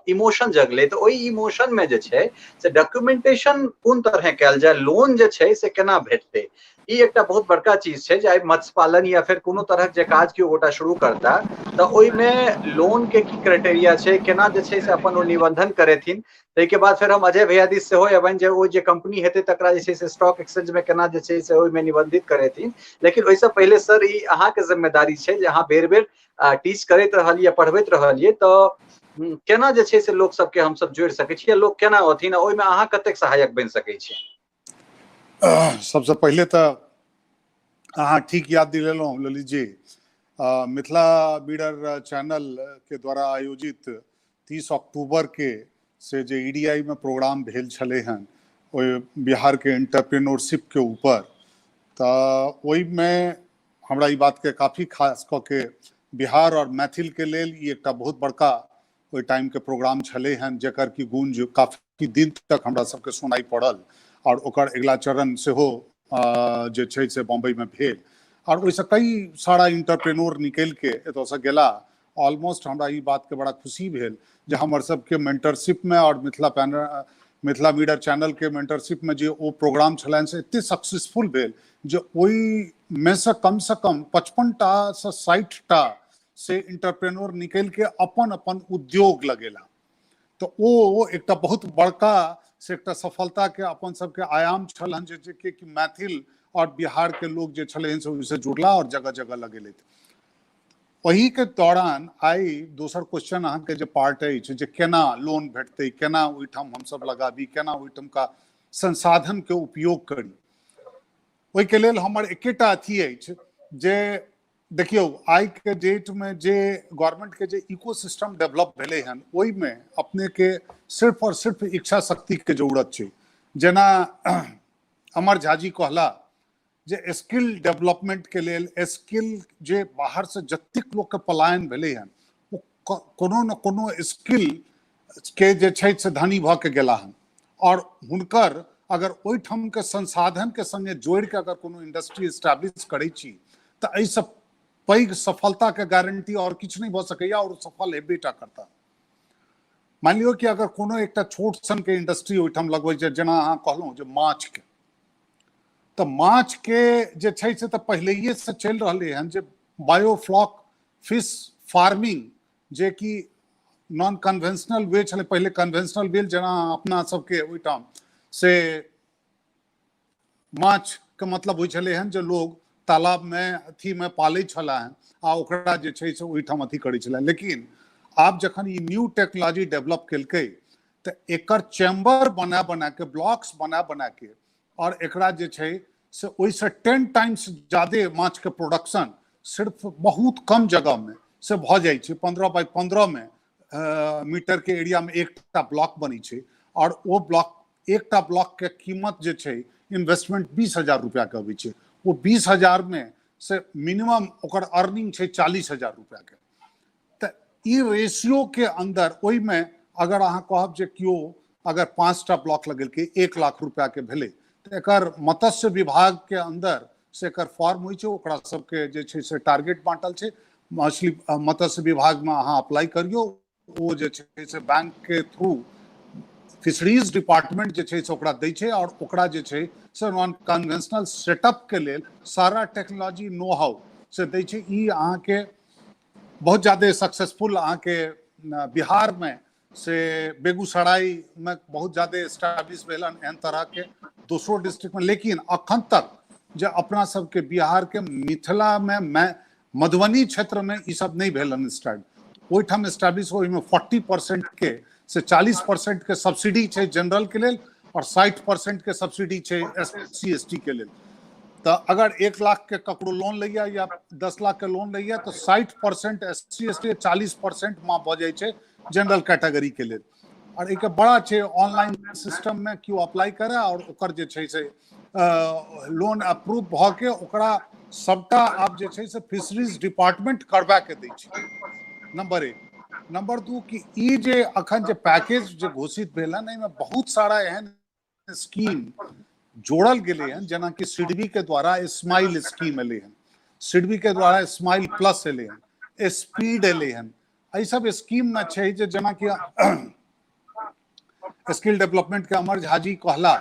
इमोशन जगलै। तऽ ओहि इमोशन में जे छै से डॉक्यूमेंटेशन कोन तरह कयल जाय, लोन जे छै से केना भेटतै, ई एकटा बहुत बड़का चीज छै जे आइ मत्स्य पालन या फिर कोनो तरहक जे काज केओ गोटा शुरू करता तऽ ओहिमे लोन के की क्राइटेरिया छै, केना जे छै से अपन ओ निबंधन करेथिन। ताहिके बाद फिर हम अजय भैया दिस सेहो एबनि जे ओ जे कंपनी हेतै तकरा जे छै से स्टॉक एक्सचेंज में केना जे छै से ओहिमे निबंधित करेथिन। लेकिन ओहिसँ पहिले सर ई अहाँके जिम्मेदारी छै जे अहाँ बेर बेर टीच करैत रहलियै, पढ़बैत रहलियै, तऽ केना जे छै से लोक सबके हमसब जोड़ि सकैत छी, लोक केना औथिन, ओहिमे अहाँ कतेक सहायक बनि सकै छी? सबसे पहले तो अहाँ ठीक याद दिलेलहुँ ललित जी। मिथिला बीडर चैनल के द्वारा आयोजित 30 अक्टूबर के से जे ईडीआई में प्रोग्राम भेल छलै हन ओहि बिहार के एंटरप्रेन्योरशिप के ऊपर, तऽ ओहिमे हमरा ई बात के काफी खास कऽ के बिहार और मैथिल के लेल ई एकटा बहुत बड़का ओहि टाइम के प्रोग्राम छलै हन जेकर की गूंज काफी दिन तक हमरा सबके सुनाई पड़ल और ओकर अगिला चरण सेहो जे छै से बम्बई में भेल और ओहिसँ कई सारा इंटरप्रेन्योर निकल के एतऽ से गेला। ऑलमोस्ट हमरा ई बात के बड़ा खुशी भेल जे हमर सबके मेंटरशिप में और मिथिला मीडिया चैनल के मेंटरशिप में जे ओ प्रोग्राम छलनि से एते सक्सेसफुल भेल जे ओहि में से कम 55 टा से 60 टा से इंटरप्रेन्योर निकल के अपन अपन उद्योग लगेला। तो ओ एकटा बहुत बड़का से एकटा सफलता के अपन सबके आयाम छल हन जे कि मैथिल और बिहार के लोग जे छले से ओहिसँ जुड़ला और जगह जगह लगेले। वही के दौरान आई दोसर क्वेश्चन अहाँके जे पार्ट अछि जे केना लोन भेटतै, केना ओहिठाम हमसब लगाबी, केना ओहिठाम का संसाधन के उपयोग करी। ओहि के लेल हमर एकेटा अथी अछि जे देखियौ आई के डेट में जे गवर्नमेंट के जे इकोसिस्टम डेवलप भेले हन ओहि में अपने के सिर्फ और सिर्फ इच्छा शक्ति के जरूरत छै। जेना अमर झा जी कहला जे स्किल डेवलपमेंट के लेल स्किल जे बाहर से जतेक लोग के पलायन भेले हन वो कोनो न कोनो स्किल के जे छै से धनी भऽ के गेला हन और हुनकर अगर ओहिठाम के संसाधन के संगे जोड़ के अगर कोनो इंडस्ट्री एस्टैब्लिश करै छी तऽ एहि सब पैघ सफलता के गारंटी और किछु नहीं भऽ सकैया और सफल हेबेटा करता। मान लियो कि अगर कोनो एकटा छोट सन के इंडस्ट्री ओहिठाम लगबै छै, जेना अहाँ कहलहुँ जे माछ के, तऽ माछ के जे छै से तऽ पहिलेये से चलि रहलै हन जे बायोफ्लॉक फिश फार्मिंग जे कि नॉन कन्वेंशनल वे छलै, पहले कन्वेंशनल वे जेना अपना सबके ओहिठाम से माछ के मतलब होइ छलै हन जे लोग तालाब में अथी में पालै छला हन आ ओकरा जे छै से ओहिठाम अथी करै छला। लेकिन आब जखन ई न्यू टेक्नोलॉजी डेवलप केलकै तऽ एकर चैम्बर बना बना के, ब्लॉक्स बना बना के और एकरा जे छै से ओहिसँ 10 टाइम्स ज्यादा माछ के प्रोडक्शन सिर्फ बहुत कम जगह में से भऽ जाइ छै। 15 बाई 15 में मीटर के एरिया में एकटा ब्लॉक बनै छै और वो ब्लॉक एकटा ब्लॉक के कीमत जे छै इन्वेस्टमेंट 20,000 रुपया के अबै छै। वो 20,000 में से मिनिमम ओकर अर्निंग छै 40,000 रुपया के। तऽ ई रेशियो के अंदर ओहि में अगर अहाँ कहब जे केओ अगर 5टा ब्लॉक लगेलकै 1 लाख रुपया के भेलै तऽ एकर मत्स्य विभाग के अंदर से एकर फॉर्म होइ छै, ओकरा सबके जे छै से टारगेट बांटल छै। मत्स्य विभाग में अहाँ अप्लाई करियो, वो जे छै से बैंक के थ्रू फिशरीज डिपार्टमेंट जे छै से ओकरा दै छै और ओकरा जे छै से नॉन कन्वेंशनल सेटअप के लेल सारा टेक्नोलॉजी नो हाउ से दै छै। ई अहाँ के बहुत ज्यादा सक्सेसफुल अहाँ के बिहार में से बेगूसराय में बहुत ज्यादा एस्टैब्लिश भेलन एहन तरह के दोसरो डिस्ट्रिक्ट में। लेकिन अखन तक जे अपना सबके बिहार के मिथिला में मधुबनी क्षेत्र में ई सब नहीं भेलन स्टार्ट। ओहिठाम एस्टैब्लिश ओहिमे 40% के से 40% के सब्सिडी छै जनरल के लेल और 60% के सब्सिडी छै SC ST के लेल। तो अगर 1 लाख के ककरो लोन लैया या 10 लाख के लोन लैया तो 60% SC ST 40% माँ भऽ जाइ छै जनरल कैटेगरी के लेल। और एक बड़ा छै ऑनलाइन सिस्टम में क्यों अप्लाई करे और ओकर जे छै से लोन अप्रूव भऽ के ओकरा सबटा आप जे छै से फिशरीज डिपार्टमेंट करबा के दै छै। नंबर 1। नंबर 2 कि ई जे अखन जे पैकेज जे घोषित भेल हन एहिमे बहुत सारा एहन स्कीम जोड़ल गेले हन, जेना कि सिडबी के द्वारा स्माइल स्कीम एले हन, सिडबी के द्वारा स्माइल प्लस एले हन, स्पीड एले हन। एहि सब स्कीम में छै जे जेना कि स्किल डेवलपमेंट के अमर झा जी कहला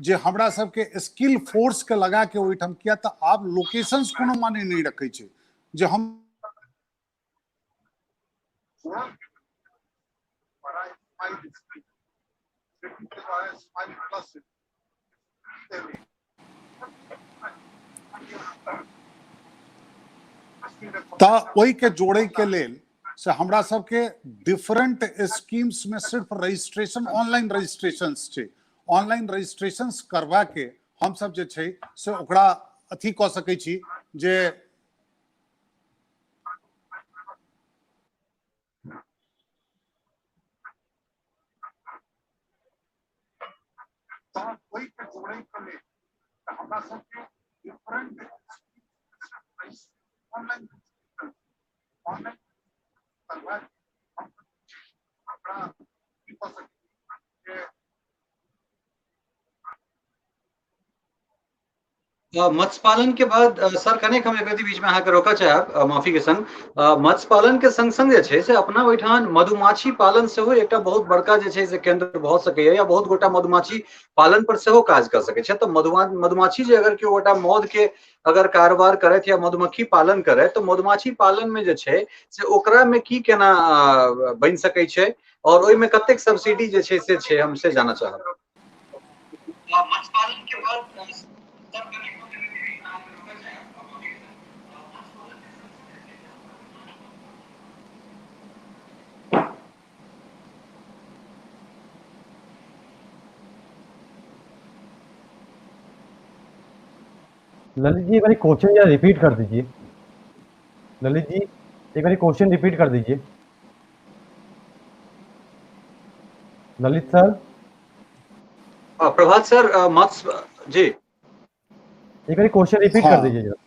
जे हमरा सबके स्किल फोर्स के लगा के ओहिठाम, किया तऽ आब लोकेशंस कोनो माने नहीं रखे छै जे हम तऽ ओहि के जोड़े के लेल से हमरा सबके डिफरेंट स्कीम्स में सिर्फ रजिस्ट्रेशन ऑनलाइन रजिस्ट्रेशंस छै, ऑनलाइन रजिस्ट्रेशंस करवा के हम सब जे छै से ओकरा अथी कऽ सकै छी जे ओहि के जोड़े के लेल हमरा सबके डिफरेंट ऑनलाइन करवा हम अपना की कऽ सकै छी। मत्स्य पालन के बाद सर कनेक हम एक बीच में अहाँके रोकऽ चाहब, माफी के संग मत्स्य पालन के संग संग जे छै से अपना ओहिठाम मधुमाछी पालन सेहो एकटा बहुत बड़का जे छै से केंद्र भऽ सकैए, या बहुत गोटा मधुमाछी पालन पर सेहो काज कऽ सकै छै। तऽ मधुमाछी जे अगर केओ गोटा मौध के अगर कारोबार करथि या मधुमक्खी पालन करथि तऽ मधुमाछी पालन में जे छै से ओकरा में की केना बनि सकै छै, और ओहिमे कतेक सब्सिडी जे छै से छै, हम से जानऽ चाहब। मत्स्य पालन के बाद ललित जी एक बार क्वेश्चन जरा रिपीट कर दीजिए। ललित जी एक बार क्वेश्चन रिपीट कर दीजिए। ललित सर। प्रभात सर, मत्स्य जी एक बार क्वेश्चन रिपीट कर दीजिए जरा।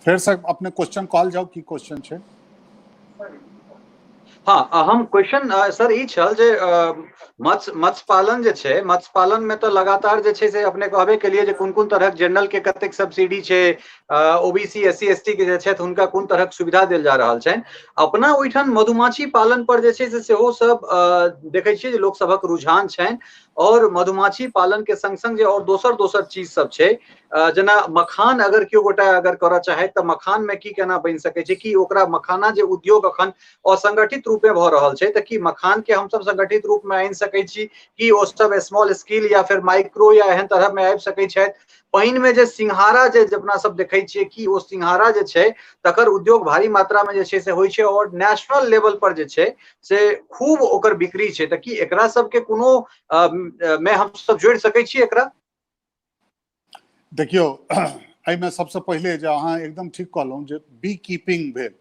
फिर से अपने क्वेश्चन कॉल जाओ की क्वेश्चन छै। हाँ, हम क्वेश्चन सर ई छल जे मत्स्य पालन जे छै, मत्स्य पालन में तो लगातार जे छै से अपने कहबे के लिए जे कोन तरह जनरल के कतेक सब्सिडी छै, ओबीसी एससी एसटी के जे छै हुनका कोन तरह सुविधा देल जा रहल छनि। अपना ओहिठाम मधुमाछी पालन पर जे छै से सेहो सब देखै छियै जे लोक सभक रुझान छनि, और मधुमाछी पालन के संग संग जे और दोसर चीज सब छै, जेना मखान अगर केओ गोटा अगर करऽ चाहे तऽ मखान में की केना बनि सकै छै, कि ओकरा मखाना जे उद्योग अखन असंगठित रूपे भऽ रहल छै, तऽ कि मखान के हम सब संगठित रूप में आनि सकै छी, कि ओ सब स्मॉल स्केल या फिर माइक्रो या एहन तरह में आबि सकै छथि। पानि में जे सिंघाड़ा जे अपना सब देखै छियै कि ओ सिंघाड़ा जे छै तकर उद्योग भारी मात्रा में जे छै से होइ छै, और नेशनल लेवल पर जे छै से खूब ओकर बिक्री छै। तऽ कि एकरा सबके कोनो में हम सब जोड़ि सकै छी एकरा? देखियो एहिमे सबसे पहले जे अहाँ एकदम ठीक कहलहुँ जे बी कीपिंग भेल,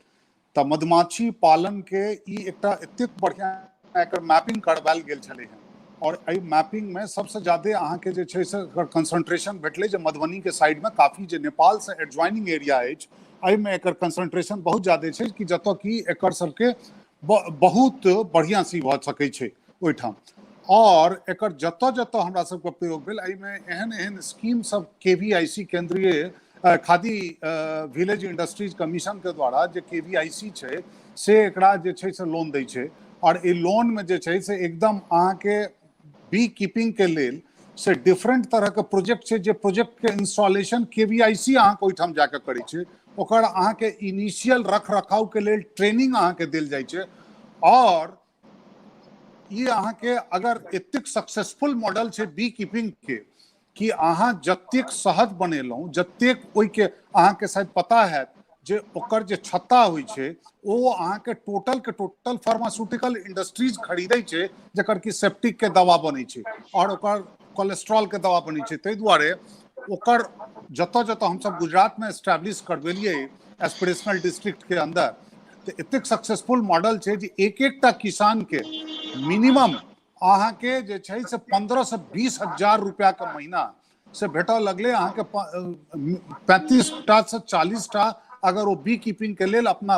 तऽ मधुमाछी पालन के ई एकटा एतेक बढ़िया एकर मैपिंग करवायल गेल छलै हँ, और एहि मैपिंग में सबसे ज्यादा अहाँके जे छै से एकर कंसंट्रेशन भेटलै जे मधुबनी के साइड में काफी जे नेपाल से एडजॉइनिंग एरिया अछि, एहिमे एकर कंसंट्रेशन बहुत ज्यादा छै कि जतऽ कि एकर सबके बहुत बढ़िया सी भऽ सकै छै ओहिठाम। और एकर जतऽ जतऽ हमरा सबके प्रयोग भेल, एहिमे एहन एहन स्कीम सब KVIC केंद्रीय खादी विलेज इंडस्ट्रीज कमीशन के द्वारा जे KVIC छै से एकरा जे छै से लोन दै छै, और ई लोन में जे छै से एकदम अहाँके बी कीपिंग के लेल से डिफरेंट तरह के प्रोजेक्ट छै, जे प्रोजेक्ट के इंस्टॉलेशन KVIC अहाँके ओहिठाम जाके करै छै, ओकर अहाँके इनिशियल रख रखाव के लेल ट्रेनिंग अहाँके देल जाइ छै। और ये अहाँके अगर एतेक सक्सेसफुल मॉडल छै बी कीपिंग के कि अहाँ जतेक शहद बनेलहुँ, जतेक ओहिके अहाँके शायद पता हैत जे ओकर जे छत्ता होइ छै ओ अहाँके टोटल के टोटल फार्मास्यूटिकल इंडस्ट्रीज खरीदै छै, जकर कि सेप्टिक के दवा बनै छै और ओकर कोलेस्ट्रॉल के दवा बनै छै। ताहि दुआरे ओकर जतऽ जतऽ हमसब गुजरात में एस्टैब्लिश करवेलिए एस्पिरेशनल डिस्ट्रिक्ट के अंदर, तो एतेक सक्सेसफुल मॉडल छै जे एक एकटा किसान के मिनिमम अहाँके जे छै से 15 से 20 हजार रुपया के महीना से भेटऽ लगले। अहाँके 35 टा से 40 टा अगर वो बी कीपिंग के लेल अपना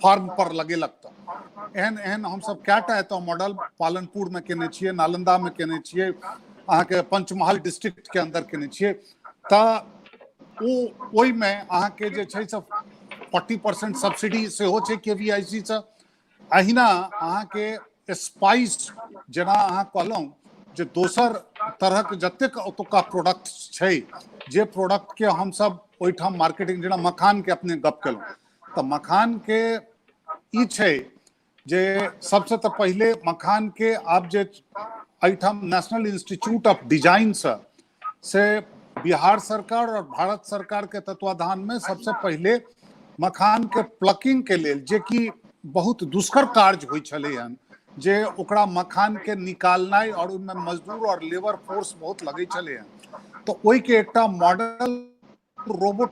फार्म पर लगे लगता। एहन एहन हम सब कैटा एतऽ मॉडल पालनपुर में केने छियै, नालंदा में केने छियै, अहाँ के पंचमहल डिस्ट्रिक्ट के अंदर केने छियै। तऽ ओहि में अहाँ के जे छै से 40% सब्सिडी सेहो छै KVIC से। अहिना अहाँ के स्पाइस जेना अहाँ कहलहुँ जे दोसर तरहक जतेक ओतुका प्रोडक्ट छै, जे प्रोडक्ट के हम सब ओहिठाम मार्केटिंग, जेना मखान के अपने गप केलहुँ, तऽ मखान के ई छै जे सबसे तऽ पहिले मखान के आब जे एहिठाम नेशनल इंस्टीट्यूट ऑफ डिजाइन से बिहार सरकार और भारत सरकार के तत्वाधान में सबसे पहिले मखान के प्लकिंग के लेल, जे कि बहुत दुष्कर कार्य होइ छलै हन, जे ओकरा मखान के निकालनाइ और ओहिमे मजदूर और लेबर फोर्स बहुत लगै छलै हन, तऽ ओहि के एकटा मॉडल रोबोट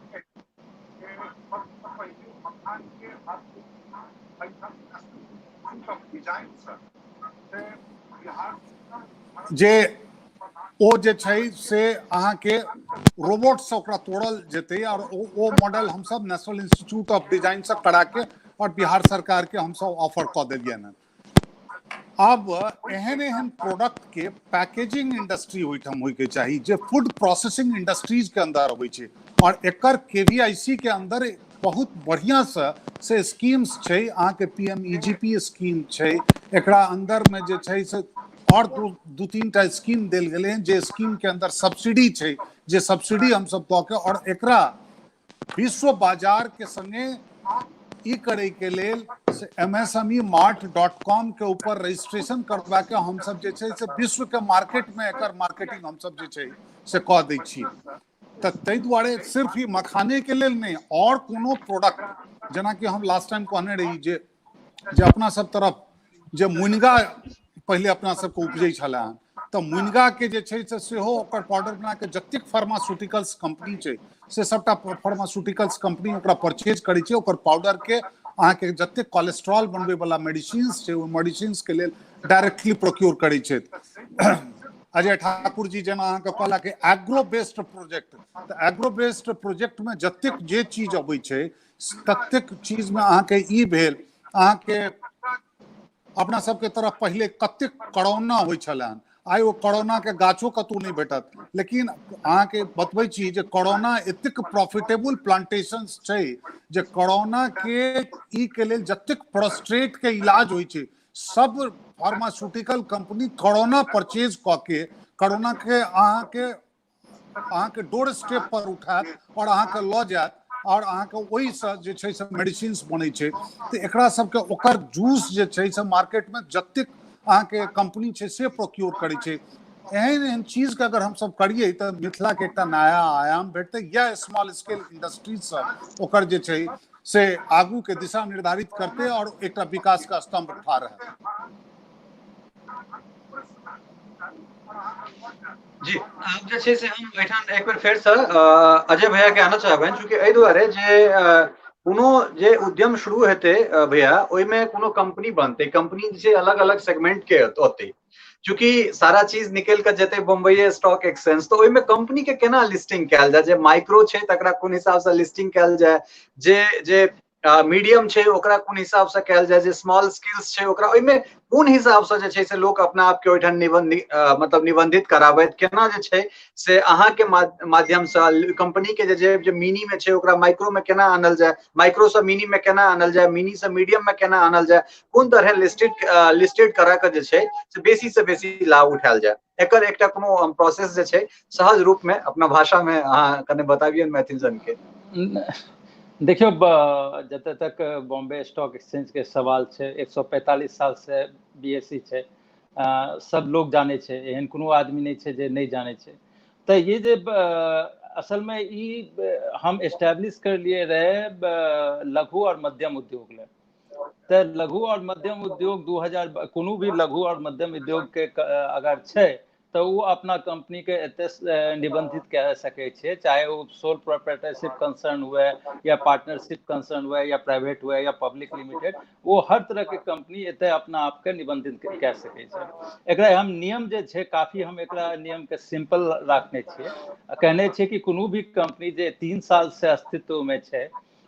जे ओ जे छै से अहाँ के रोबोट से ओकरा तोड़ल जेतै और ओ मॉडल हम सब नेशनल इंस्टीट्यूट ऑफ डिजाइन से करा के और बिहार सरकार के हम सब ऑफर कऽ देलियनि हन। अब एहन एहन प्रोडक्ट के पैकेजिंग इंडस्ट्री ओहिठाम होय के चाही, जे फूड प्रोसेसिंग इंडस्ट्रीज के अंदर अबै छै, और एकर KVIC के अंदर बहुत बढ़िया से स्कीम्स छै। अहाँ के PMEGP स्कीम छै, एकरा अंदर में जे छै से और दू तीन टा स्कीम देल गेलै हैं, जे स्कीम के अंदर सब्सिडी छै, जे सब्सिडी हम सब दऽ के और एकरा विश्व बाजार के संगे ई करे के लेल से MSMEmart.com के ऊपर रजिस्ट्रेशन करवा के हम सब जे छै से विश्व के मार्केट में एकर मार्केटिंग हम सब जे छै से कऽ दै छियै। तऽ ताहि दुआरे सिर्फ ई मखाने के लेल नहीं, और कोनो प्रोडक्ट जेना कि हम लास्ट टाइम कहने रही जे अपना सब तरफ जे मुनगा पहले अपना सबके उपजै छलै हन, तऽ मुनगा के जे छै से सेहो ओकर पाउडर बना के जतेक फार्मास्यूटिकल्स कंपनी छै से सबटा फार्मास्यूटिकल्स कंपनी ओकरा परचेज करै छै। ओकर पाउडर के अहाँ के जतेक कोलेस्ट्रॉल बनबै वाला मेडिसिन्स छै, ओ मेडिसिन्स के लेल डायरेक्टली प्रोक्योर करै छै। अजय ठाकुर जी जेना अहाँ के कहला कि एग्रो बेस्ड प्रोजेक्ट, तऽ एग्रो बेस्ड प्रोजेक्ट में जतेक जे चीज अबै छै ततेक चीज में अहाँ के ई भेल, अहाँ के अपना सबके तरफ पहले कतेक कोरोना होइ छलैन, आइ ओ कोरोना के गाछो कतौ नहीं भेटत। लेकिन अहाँ के बतबै छी जे कोरोना एतेक प्रॉफिटेबल प्लांटेशंस छै जे कोरोना के ई के लेल जतेक प्रोस्ट्रेट के इलाज होइ छै, सब फार्मास्यूटिकल कंपनी कोरोना परचेज कऽ के कोरोना के अहाँ के डोर स्टेप पर उठात और अहाँ के लऽ जायत, और अहाँ के ओहि से जे छै से मेडिसिन्स बनै छै। तऽ एकरा सबके ओकर जूस जे छै से मार्केट में जतेक अहाँ के कंपनी छै से प्रोक्योर करै छै। एहन एहन चीज के अगर हम सब करिए तऽ मिथिला के एकटा नया आयाम भेटतै, या स्मॉल स्केल इंडस्ट्रीज सब ओकर जे छै से आगू के दिशा निर्धारित करते और एकटा विकास का स्तंभ ठाढ़ रहत। जी आब जे छै से हम एहिठाम एक बेर फेर से अजय भैया के आना चाहबनि, चूँकि एहि दुआरे जे कोनो जे उद्यम शुरू हेतै भैया, ओहिमे कोनो कंपनी बनतै, कंपनी जे छै अलग अलग सेगमेंट के होतै, चूँकि सारा चीज निकल के जेतै बम्बई स्टॉक एक्सचेंज, तो ओहिमे कंपनी के केना लिस्टिंग कैल जाय, जे माइक्रो छै तकरा कोन हिसाब से लिस्टिंग कैल जाय, जे मीडियम छै ओकरा कोन हिसाब से कैल जाय, जे स्मॉल स्किल्स छै ओकरा ओहिमे कोन हिसाब से जे छै से लोक अपना आप के ओहिठाम मतलब निबंधित कराबैत, केना जे छै से अहाँ के माध्यम से कंपनी के जे मिनी में छै ओकरा माइक्रो में केना आनल जाय, माइक्रो से मिनी में केना आनल जाय, मिनी से मीडियम में केना आनल जाय, कोन तरह लिस्टेड करा के जे छै से बेसी लाभ उठायल जाय, एकर एकटा कोनो प्रोसेस जे छै सहज रूप में अपना भाषा में अहाँ कने बताबियन मैथिल जन के। देखियो जतऽ तक बॉम्बे स्टॉक एक्सचेंज के सवाल छै, 145 साल से BSE छै, सब लोग जाने छै, एहन कोनो आदमी नहीं छै जे नहीं जाने छै। तो ये जे असल में ई हम एस्टैब्लिश कर लिए रहे लघु और मध्यम उद्योग ले, तो लघु और मध्यम उद्योग 2000 कोनो भी लघु और मध्यम उद्योग के अगर छै तो वो अपना कंपनी के एते निबंधित कह सके छे, चाहे वो सोल प्रोप्राइटरशिप कंसर्न हुए या पार्टनरशिप कंसर्न हुए या प्राइवेट हुए या पब्लिक लिमिटेड, वो हर तरह के कंपनी एते अपना आप के निबंधित कह सके छे। एकरा हम नियम जे छे काफी हम एकरा नियम के सिंपल राखने छिए, कहने छे कि कोनो भी कंपनी जे 3 साल से अस्तित्व में छे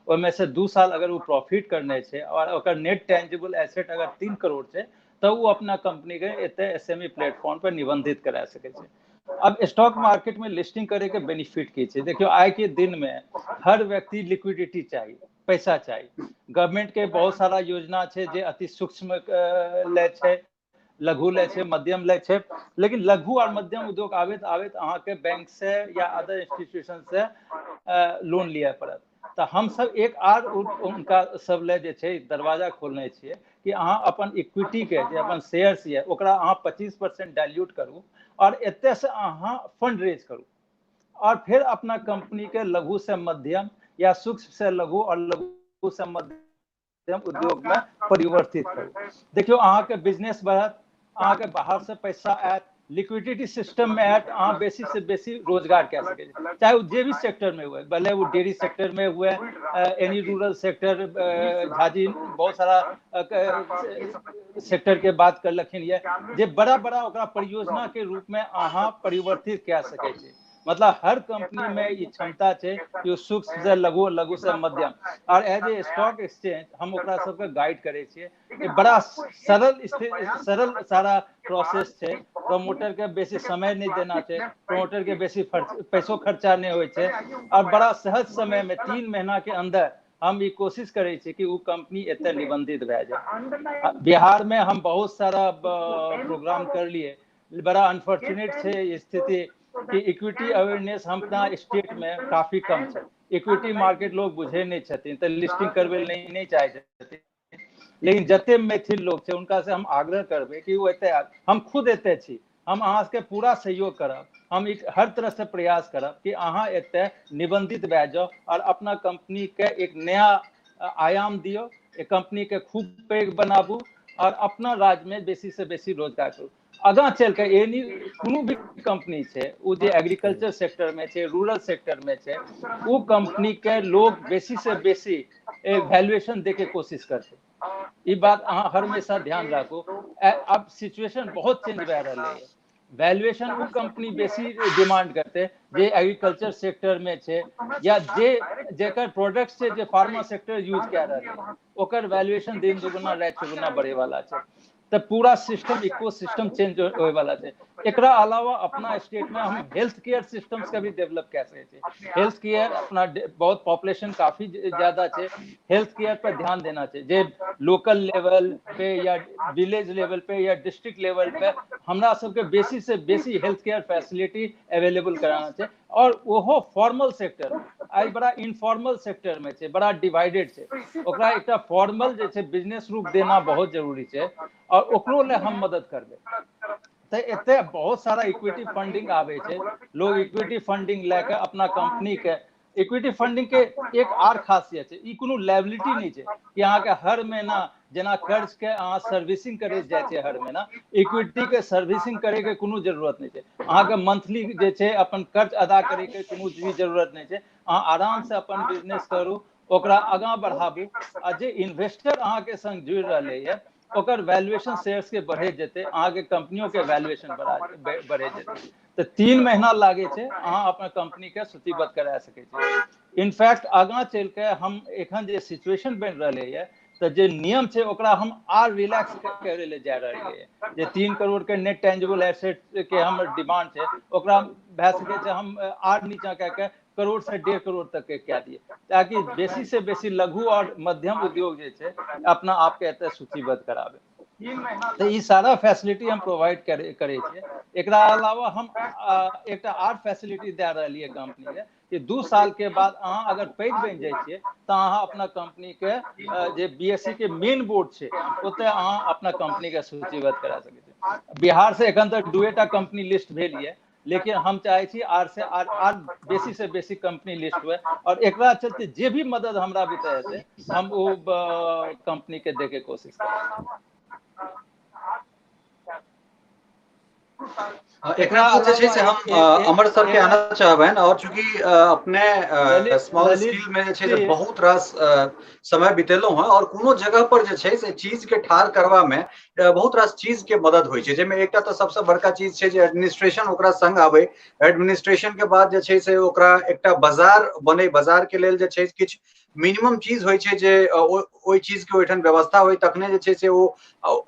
ओहिमे से 2 साल अगर वो प्रॉफिट करने छे और ओकर नेट टेंजिबल एसेट अगर 3 करोड़ छे तो वो अपना कंपनी के एते एसएमई प्लेटफॉर्म पर निबंधित करा सके छे। अब स्टॉक मार्केट में लिस्टिंग करे के बेनिफिट की छे, देखियो आज के दिन में हर व्यक्ति लिक्विडिटी चाहिए, पैसा चाहिए। गवर्नमेंट के बहुत सारा योजना छे जे अति सूक्ष्म ले छे, लघु ले छे, मध्यम ले छे, लेकिन लघु और मध्यम उद्योग आवेत अहाँ के बैंक से या अदर इंस्टीट्यूशन से लोन लिया पड़त। तो हम सब एक आर उनका सब ले जे छे दरवाजा खोलने छिए कि अहाँ अपन इक्विटी के जे अपन शेयर्स ये ओकरा अहाँ 25% डाइल्यूट करू और एते से अहाँ फंड रेज करू और फिर अपना कंपनी के लघु से मध्यम या सूक्ष्म से लघु और लघु से मध्यम उद्योग में परिवर्तित करू। देखियो अहाँ के बिजनेस बढ़त, अहाँ के बाहर से पैसा आयत, लिक्विडिटी सिस्टम में आयत, अहाँ बेसी से बेसी रोजगार कह सके, चाहे वो जे भी सेक्टर में हुए, भले वो डेयरी सेक्टर में हुए, एनी रूरल सेक्टर, झाजी बहुत सारा सेक्टर के बात कर लखिन ये जे बड़ा बड़ा ओकरा परियोजना के रूप में अहाँ परिवर्तित कह सके छे। मतलब हर कंपनी में ये क्षमता है कि सूक्ष्म से लघु, लघु से मध्यम, और एज ए स्टॉक एक्सचेंज हम ओकरा सबके गाइड करे छिए। ये बड़ा सरल सारा प्रोसेस है, प्रमोटर के बेसी समय नहीं देना है, प्रमोटर के बेसी पैसों खर्चा नहीं होय छे और बड़ा सहज समय में 3 महीना के अंदर हम ये कोशिश करे छे कि वो कंपनी एते निबंधित भए जाए। बिहार में हम बहुत सारा प्रोग्राम कर लिए, बड़ा अनफॉर्चुनेट है स्थिति कि इक्विटी अवेयरनेस हम अपना स्टेट में काफी कम है। इक्विटी मार्केट लोग बुझे नहीं छथिन तो लिस्टिंग करबे नहीं चाहे छथिन, लेकिन जते मैथिल लोग छे उनका से हम आग्रह करबे कि वो एते, हम खुद एते छी, हम अहाँ के पूरा सहयोग करब, हम हर तरह से प्रयास करब कि अहाँ एते निबंधित भए जाओ और अपना कंपनी के एक नया आयाम दियो, एक कंपनी के खूब पैघ बनाबू और अपना राज्य में बेसी से बेसी रोजगार करू। आगा चल के एनी कोनो भी कंपनी छे वो जे एग्रीकल्चर सेक्टर में छे, रूरल सेक्टर में छे, वो कंपनी के लोग बेसी से बेसी वैल्यूएशन दे के कोशिश करते। ये बात अहाँ हमेशा ध्यान राखू। अब सिचुएशन बहुत चेंज भए रहा है, वैल्यूएशन वो कंपनी बेसी डिमांड करते जे एग्रीकल्चर सेक्टर में छे या जे जेकर प्रोडक्ट्स छे जे फार्मा सेक्टर यूज कर रहा है, ओकर वैल्यूएशन दिन दुगुना रात चौगुना बढ़े वाला छे। तो पूरा सिस्टम इकोसिस्टम चेंज होए वाला है। एकरा अलावा अपना स्टेट में हम हेल्थ केयर सिस्टम्स का भी डेवलप कर सके छे। हेल्थ केयर अपना बहुत पॉपुलेशन काफी ज्यादा है, हेल्थ केयर पर ध्यान देना चाहिए, जे लोकल लेवल पे या विलेज लेवल पे या डिस्ट्रिक्ट लेवल पे हमरा सबके बेसी से बेसी हेल्थ केयर फैसिलिटी अवेलेबल कराना चाहिए। और वो फॉर्मल सेक्टर में, आज बड़ा इनफॉर्मल सेक्टर में छे, बड़ा डिवाइडेड छे, ओकरा एकटा फॉर्मल जे छे बिजनेस रूप देना बहुत जरूरी छे और ओकरो ले हम मदद करबे। तो एते बहुत सारा इक्विटी फंडिंग आवे छे, लोग इक्विटी फंडिंग लेके अपना कंपनी के, इक्विटी फंडिंग के एक आर खासियत है, ई कोनो लायबिलिटी नहीं है कि अहाँ के हर महीना जना कर्ज के अहाँ सर्विसिंग करे जाय छे, हर महीना इक्विटी के सर्विसिंग करे के कोनो जरूरत नहीं है। अहाँ के मंथली जे छे अपन कर्ज अदा करे के कोनो भी जरूरत नहीं है। अहाँ आराम से अपन बिजनेस करू, ओकरा आगां बढ़ाबू आ जे इन्वेस्टर अहाँ के संग जुड़ रहले है ओकर वैल्यूएशन शेयर्स के बढ़े जेते, अहाँ के कंपनियों के वैल्यूएशन बढ़े जेते। तो 3 महीना लागे छे अहाँ अपना कंपनी के सूचीबद्ध करा सके छे। इनफैक्ट आगां चल के हम एखन जे सिचुएशन बन रहले है तो जे नियम छे ओकरा हम आर रिलैक्स करे ले जा रहले है। जे 3 करोड़ के नेट टेंजिबल एसेट के हम डिमांड छे ओकरा भए सके छे हम आर नीचा कह के करोड़ से 1.5 करोड़ तक के क्या दिए, ताकि बेसी से बेसी लघु और मध्यम उद्योग जे छे अपना आप के एते सूचीबद्ध करावे। तो ये सारा फैसिलिटी हम प्रोवाइड करे छे। एकरा अलावा हम एकटा आर फैसिलिटी दे रहली है कंपनी के कि 2 साल के बाद अहाँ अगर पैघ बन जाय छियै तो अहाँ अपना कंपनी के जे बीएससी के मेन बोर्ड छे ओते अहाँ अपना कंपनी के सूचीबद्ध करा सकै छी। बिहार से एखन तक 2टा कंपनी लिस्ट भेल है, लेकिन हम चाहे छी आर से आर बेसी से बेसी कंपनी लिस्ट हुए और एकरा चलते जे भी मदद हमरा बीते हेते हम वो कंपनी के दे के कोशिश करें। एकरा जे छै से हम अमर सर के आना चाहबन और चूंकि अपने स्मॉल स्केल में जे छै से बहुत रास समय बितेलो हैं और कोनो जगह पर जे छै से चीज के ठार करवा में बहुत रास चीज के मदद होय छै, जेमे एकटा तो सबसे बड़का चीज छै जे एडमिनिस्ट्रेशन ओकरा संग आवे। एडमिनिस्ट्रेशन के बाद जे छै से ओकरा एकटा बाजार बने, बाजार के लेल जे छै किछ मिनिमम चीज होइ छै जे ओहि चीज के ओहिठाम व्यवस्था होइ तखने जे छै से ओ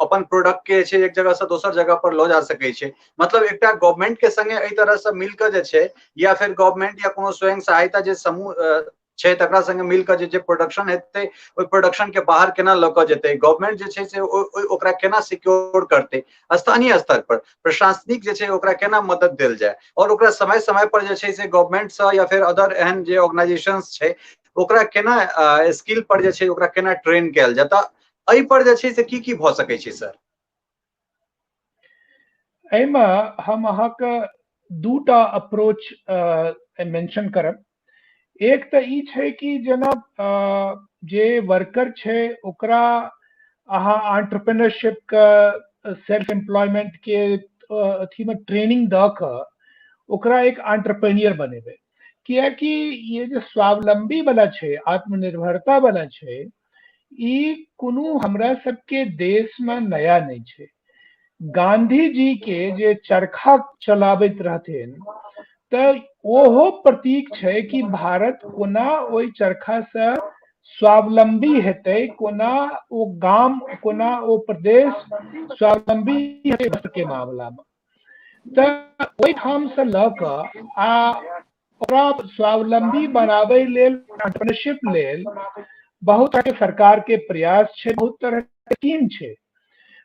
अपन प्रोडक्ट के छै एक जगह से दोसर जगह पर लऽ जा सकै छै। मतलब एकटा गवर्नमेंट के संगे एहि तरह से मिलकर जे छै या फिर गवर्नमेंट या कोनो स्वयं सहायता जे समूह छै तकरा संगे मिलकर जे प्रोडक्शन हेतै ओहि प्रोडक्शन के बाहर केना लऽ कऽ जेतै, गवर्नमेंट जे छै से ओकरा केना सिक्योर करतै, स्थानीय स्तर पर प्रशासनिक जे छै ओकरा केना मदद देल जाय और ओकरा समय समय पर जे छै से गवर्नमेंट से या फिर अदर एहन जे ऑर्गेनाइजेशंस छै ओकरा केना स्किल पर जे छै ओकरा केना ट्रेन कैल जाय, तऽ एहि पर जे छै से की भऽ सकै छै सर? एहिमे हम अहाँके दूटा अप्रोच मेंशन करब। एक तऽ ई छै कि जेना जे वर्कर छै ओकरा अहाँ एंटरप्रेन्योरशिप के सेल्फ एम्प्लॉयमेंट के अथी में ट्रेनिंग दऽ कऽ ओकरा एक एंटरप्रेन्योर बनेबै। कियाकि ये जो स्वावलंबी वाला छै, आत्मनिर्भरता वाला छै, ई कोनो हमरा सबके देश में नया नहीं छै। गांधी जी के जे चरखा चलाबैत रहथिन तऽ ओहो प्रतीक छै कि भारत कोना ओहि चरखा से स्वावलंबी हेतै, कोना ओ गाम, कोना ओ प्रदेश स्वावलंबी हेतै के मामला में। तऽ ओहिठाम से लऽ कऽ आ ओकरा स्वावलंबी बनाबै लेल, एंटरप्रेन्योरशिप लेल बहुत तरह के सरकार के प्रयास छै, बहुत तरह के स्कीम छै।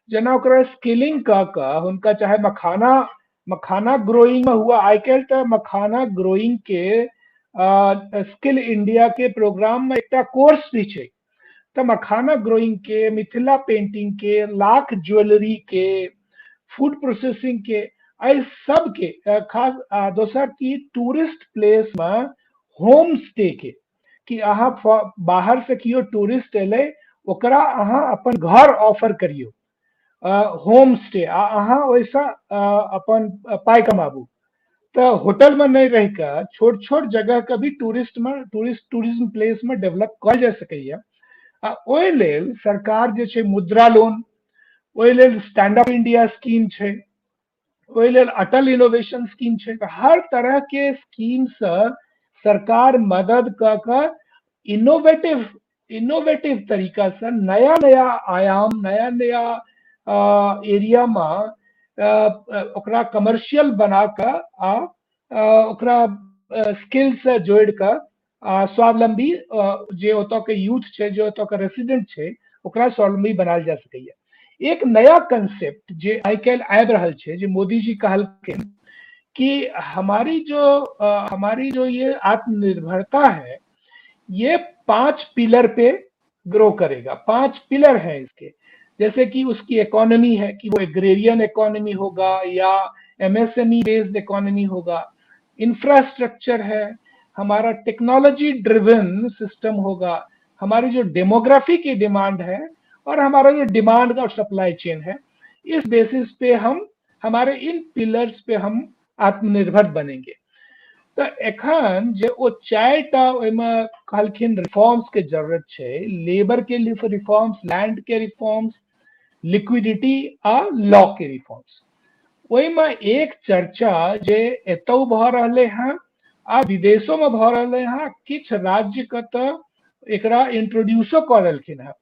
जेना ओकरा स्किलिंग कऽ कऽ हुनका चाहे मखाना ग्रोइंग में हुआ, आइ काल्हि तऽ मखाना ग्रोइंग के स्किल इंडिया के प्रोग्राम में एकटा कोर्स भी छै। तऽ मखाना ग्रोइंग के, मिथिला पेंटिंग के, लाख ज्वेलरी के, फूड प्रोसेसिंग के, एहि सब के खास दोसर की टूरिस्ट प्लेस में होम स्टे के, कि अहाँ बाहर से कियो टूरिस्ट एलै ओकरा अहाँ अपन घर ऑफर करियो होम स्टे, आ अहाँ ओहिसँ अपन पाइ कमाबू। तऽ होटल में नहीं रह कऽ छोट छोट जगह के भी टूरिज्म प्लेस में डेवलप कयल जा सकैया। आ ओहि लेल सरकार जे छै मुद्रा लोन, ओहि लेल स्टैंड अप इंडिया स्कीम छै, ओहि लेल अटल इनोवेशन स्कीम छै। तऽ हर तरह के स्कीम से सरकार मदद कऽ कऽ इनोवेटिव तरीका से नया नया आयाम, नया नया एरिया में ओकरा कमर्शियल बना कऽ आ ओकरा स्किल से जोड़ि कऽ स्वावलंबी जे ओतऽ के यूथ छै, जे ओतऽ के रेसिडेंट छै, ओकरा स्वावलंबी बनायल जा सकैया। एक नया कंसेप्ट जे आइ काल्हि आबि रहल छै, जे मोदी जी कहलखिन कि हमारी जो ये आत्मनिर्भरता है ये 5 पिलर पे ग्रो करेगा। 5 पिलर है इसके, जैसे कि उसकी इकोनॉमी है कि वो एग्रेरियन इकोनॉमी होगा या एमएसएमई बेस्ड इकोनॉमी होगा, इंफ्रास्ट्रक्चर है, हमारा टेक्नोलॉजी ड्रिवन सिस्टम होगा, हमारी जो डेमोग्राफी की डिमांड है और हमारा जो डिमांड और सप्लाई चेन है, इस बेसिस पे हम हमारे इन पिलर्स पे हम आत्मनिर्भर बनेंगे। तो एखन जे ओ 4टा ओहिमे कहलखिन रिफॉर्म्स के जरूरत छै, लेबर के लिए रिफॉर्म्स, लैंड के रिफॉर्म्स, लिक्विडिटी आ लॉ के रिफॉर्म्स। ओहिमे एक चर्चा जे एतौ भऽ रहलै हैं आ विदेशों में भऽ रहलै हैं, किछु राज्य के तऽ एकरा इंट्रोड्यूसो कऽ देलखिन हैं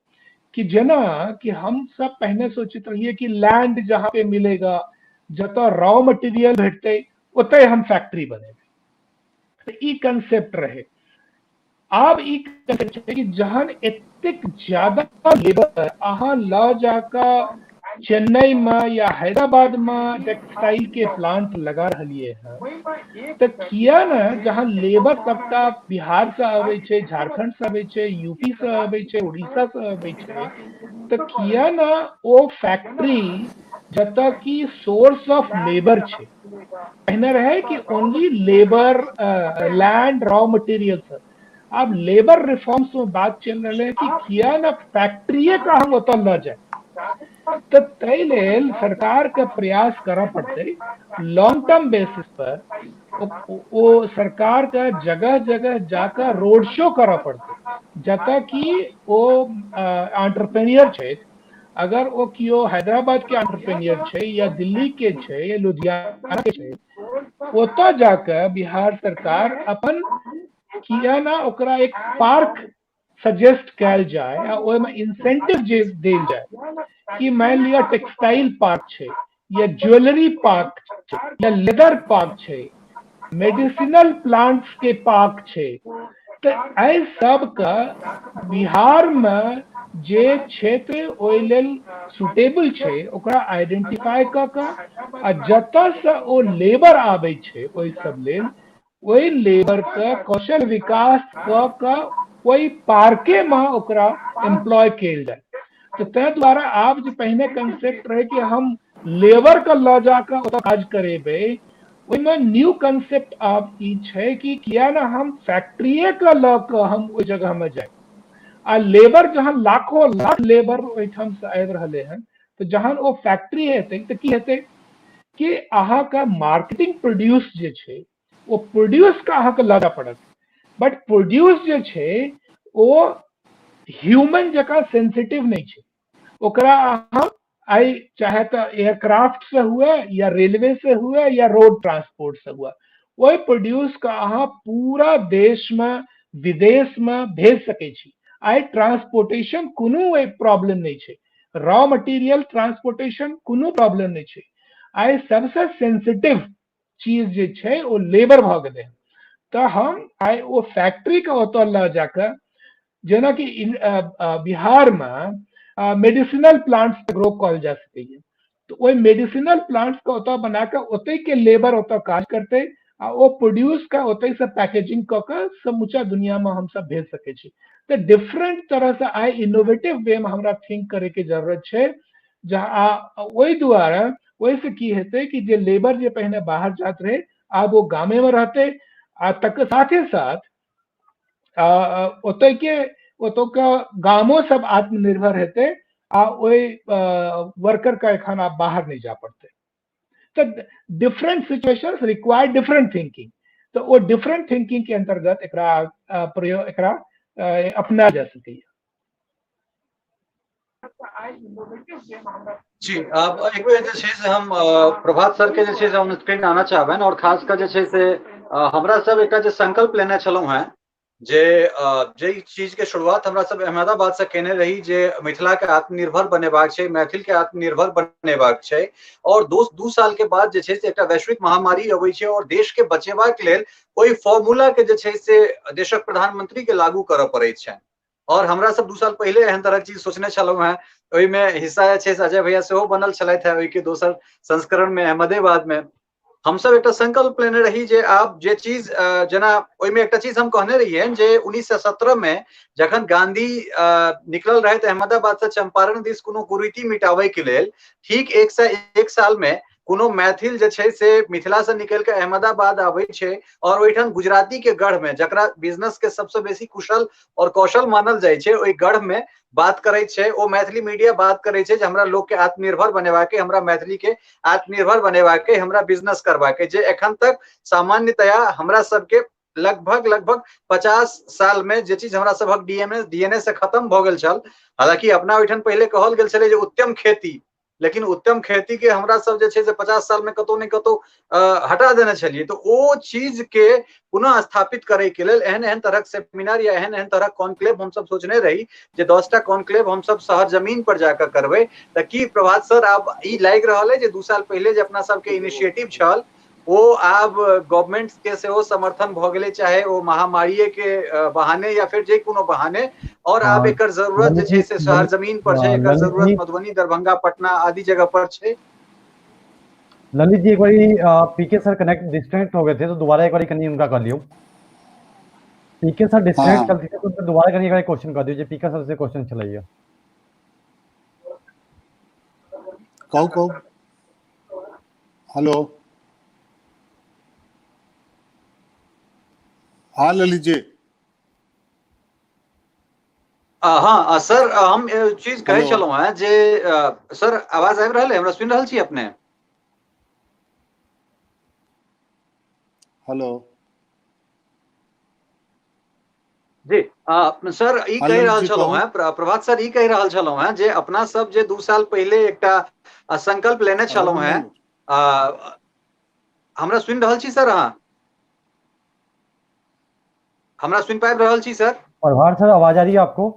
कि जेना कि हम सब पहले सोचैत रहिए कि लैंड जहाँ पे मिलेगा, जतऽ रॉ मटेरियल भेटतै ओतय हम फैक्ट्री बनेबै, तऽ ई कंसेप्ट रहे। आब ई कंसेप्ट छै कि जहन एतेक ज्यादा लेबर अहाँ लऽ जाकऽ चेन्नई में या हैदराबाद में टेक्सटाइल के प्लांट लगा रहलिए हैं, तऽ किया ने जहाँ लेबर सबटा बिहार से आबै छै, झारखंड से आबै छै, यूपी से आबै छै, उड़ीसा से आबै छै, तऽ किया ने ओ फैक्ट्री जतऽ की सोर्स ऑफ लेबर छै, कहने रहे कि only labour, land, raw material sir. अब लेबर रिफॉर्म्स में बात चल रही है कि किया ना फैक्ट्रीए का हम ओतऽ ल जाए। तो ताहि लेल सरकार के प्रयास करऽ पड़तै लॉन्ग टर्म बेसिस पर। ओ सरकार के जगह जगह जाकर रोड शो करऽ पड़तै, जतऽ कि ओ एंटरप्रेन्योर छै, अगर वो कियो हैदराबाद के एंटरप्रेन्योर छै या दिल्ली के छै या लुधियाना के छै, ओतऽ जाकर बिहार सरकार अपन किया ना ओकरा एक पार्क सजेस्ट कल जाए आ ओय में इंसेंटिव जे देल जाए कि मान लिया टेक्सटाइल पार्क छे या ज्वेलरी पार्क छे या लेदर पार्क छे, मेडिसिनल प्लांट्स के पार्क छे, तो एहि सबके बिहार में जे क्षेत्र ओहि लेल सुटेबल छै ओकरा आइडेंटिफाई क के आ जतऽ से ओ लेबर आबै छै ओहि सब लेल ओहि लेबर के कौशल विकास क के ओहि पार्के में ओकरा एम्प्लॉय कैल जाए। तो ताहि द्वारा आब जे पहिने कंसेप्ट रहे कि हम लेबर के लऽ जाके ओतऽ काज करेबै, ओहिमे न्यू कंसेप्ट आब ई छै कि किया ना हम फैक्ट्रिए के लऽ के हम ओहि जगह में जाए आ लेबर जहाँ लाखों लाख लेबर ओहिठाम से आबि रहले हैं, तो जहाँ ओ फैक्ट्री हेतै तो की हेतै कि अहाँ का मार्केटिंग प्रोड्यूस जे छै ओ प्रोड्यूस का अहाँ के लगा पड़त, बट प्रोड्यूस जे छै ओ ह्यूमन जकाँ सेंसिटिव नहीं छै। ओकरा अहाँ आई चाहे तो एयरक्राफ्ट से हुए या रेलवे से हुए या रोड ट्रांसपोर्ट से हुए, ओहि प्रोड्यूस का अहाँ पूरा देश में विदेश में भेज सकै छी। आई ट्रांसपोर्टेशन कोनो प्रॉब्लम नहीं छै, रॉ मटेरियल ट्रांसपोर्टेशन कोनो प्रॉब्लम नहीं छै। आई सबसे सेंसिटिव चीज जे छै ओ लेबर भ गेलै। तो हम आई ओ फैक्ट्री के ओतऽ लऽ जाके जेना कि बिहार में मेडिसिनल प्लांट्स ग्रो कल जा सकैए, तो ओहि मेडिसिनल प्लांट्स के ओतऽ बना के ओतै के लेबर ओतऽ काज करते आ ओ प्रोड्यूस का ओतै से पैकेजिंग क के समूचा दुनिया में हम सब भेज सकै छी। तो डिफरेंट तरह से आई इनोवेटिव वे में हमरा थिंक करे के जरूरत छै, जहाँ ओहि द्वारा ओहि से की हेतै कि जे लेबर जे पहले बाहर जात रहे आब वो गामे में रहते आ तक साथे साथ ओतै के ओतौ का गामो सब आत्मनिर्भर हेतै आ ओहि वर्कर का एखन आब बाहर नहीं जा पड़ते। तो different situation require different thinking, तो वो डिफरेंट थिंकिंग के अंतर्गत एकरा प्रयोग एकरा अपना जा सकै। जी अब एक बेर जे छै से हम प्रभात सर के जे छै से ऑन स्क्रीन आना चाहबनि और खास कर जे छै से हमरा सब एकटा जे संकल्प लेने छलहुं हैं जे चीज के शुरुआत हमरा सब अहमदाबाद से केने रही जे मिथिला के आत्मनिर्भर बनेबाक छै, मैथिल के आत्मनिर्भर बनेबाक छै और दू साल के बाद जे छै से एकटा वैश्विक महामारी अबै छै और देश के बचेबाक लेल ओहि फॉर्मूला के जे छै से देशक प्रधानमंत्री के लागू करऽ पड़ैत छै। और हमरा सब 2 साल पहले एहन तरह चीज सोचने छलहुं हैं, ओहि में हिस्सा छै से अजय भैया सेहो बनल छलथि है, ओहि के दोसर संस्करण में अहमदाबाद में हम सब एकटा संकल्प लेने रही जे आब जे चीज जेना ओहि में एकटा चीज हम कहने रहिए जे 1917 में जखन गांधी निकलल रहथि अहमदाबाद से चंपारण दिस कोनो कुरीति मिटाबै के लेल, ठीक 101 साल में कोनो मैथिल जे छै से मिथिला से निकल के अहमदाबाद आबै छै और ओहिठाम गुजराती के गढ़ में जकरा बिजनेस के सबसे बेसी कुशल और कौशल मानल जाइ छै ओहि गढ़ में बात करे छै, ओ मैथिली मीडिया बात करे छै जे हमरा लोग के आत्मनिर्भर बनेबाके, हमरा मैथिली के आत्मनिर्भर बनेबाके, हमरा बिजनेस करबाके, जे एखन तक सामान्यतया हमरा सबके लगभग 50 साल में जे चीज हमरा सबक डीएनए से खत्म भ गेल छल। हालांकि अपना ओहिठाम पहले कहल गेल छलै जे उत्तम खेती, लेकिन उत्तम खेती के हमरा सब जे छै से 50 साल में कतौ ने कतौ हटा देने छलिए। तो ओ चीज के पुनः स्थापित करे के लेल एहन तरह सेमिनार या एहन तरह कॉन्क्लेव हम सब सोचने रही जे 10टा कॉन्क्लेव हम सब शहर जमीन पर जाकर करबै। त की प्रभात सर आब ई लागि रहल है जे 2 साल पहले जे अपना सबके इनिशिएटिव छल वो आब गवर्नमेंट के सेहो समर्थन भ गेलै, चाहे वो महामारी के बहाने या फिर जे कोनो बहाने, और आब एकर जरूरत जे छै से शहर जमीन पर छै, एकर जरूरत मधुबनी, दरभंगा, पटना आदि जगह पर छै। ललित जी एक बार पीके सर डिस्कनेक्ट हो गए थे, तो दोबारा एक बार कहीं उनका कर लियो। पीके सर डिस्कनेक्ट कर दिए तो दोबारा कहीं एक क्वेश्चन कर दियो, पीके सर से क्वेश्चन चलाइए। कहू हेलो, हाँ ललित जी। हाँ सर हम चीज कहे छलहुँ हैं जे सर आवाज आबि रहल है, हमरा सुनि रहल छी अपने? हेलो जी सर ई कहि रहल छलहुँ हैं, प्रभात सर ई कहि रहल छलहुँ हैं जे अपना सब जे 2 साल पहले एकटा संकल्प लेने छलहुँ हैं, हमरा सुनि रहल छी सर? अहाँ हमरा सुनि पाबि रहल छी सर? प्रभार सर आवाज आ रही है आपको?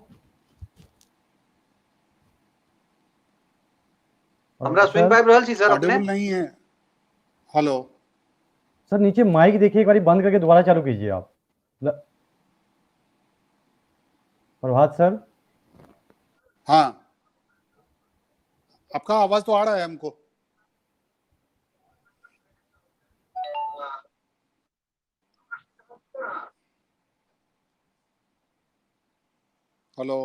हमरा सुन पाबि रहल छी सर अपने? ऑडिबल नहीं है। हेलो सर नीचे माइक देखिए, एक बार बंद करके दोबारा चालू कीजिए आप। प्रभात सर। हाँ, आपका आवाज तो आ रहा है हमको। हेलो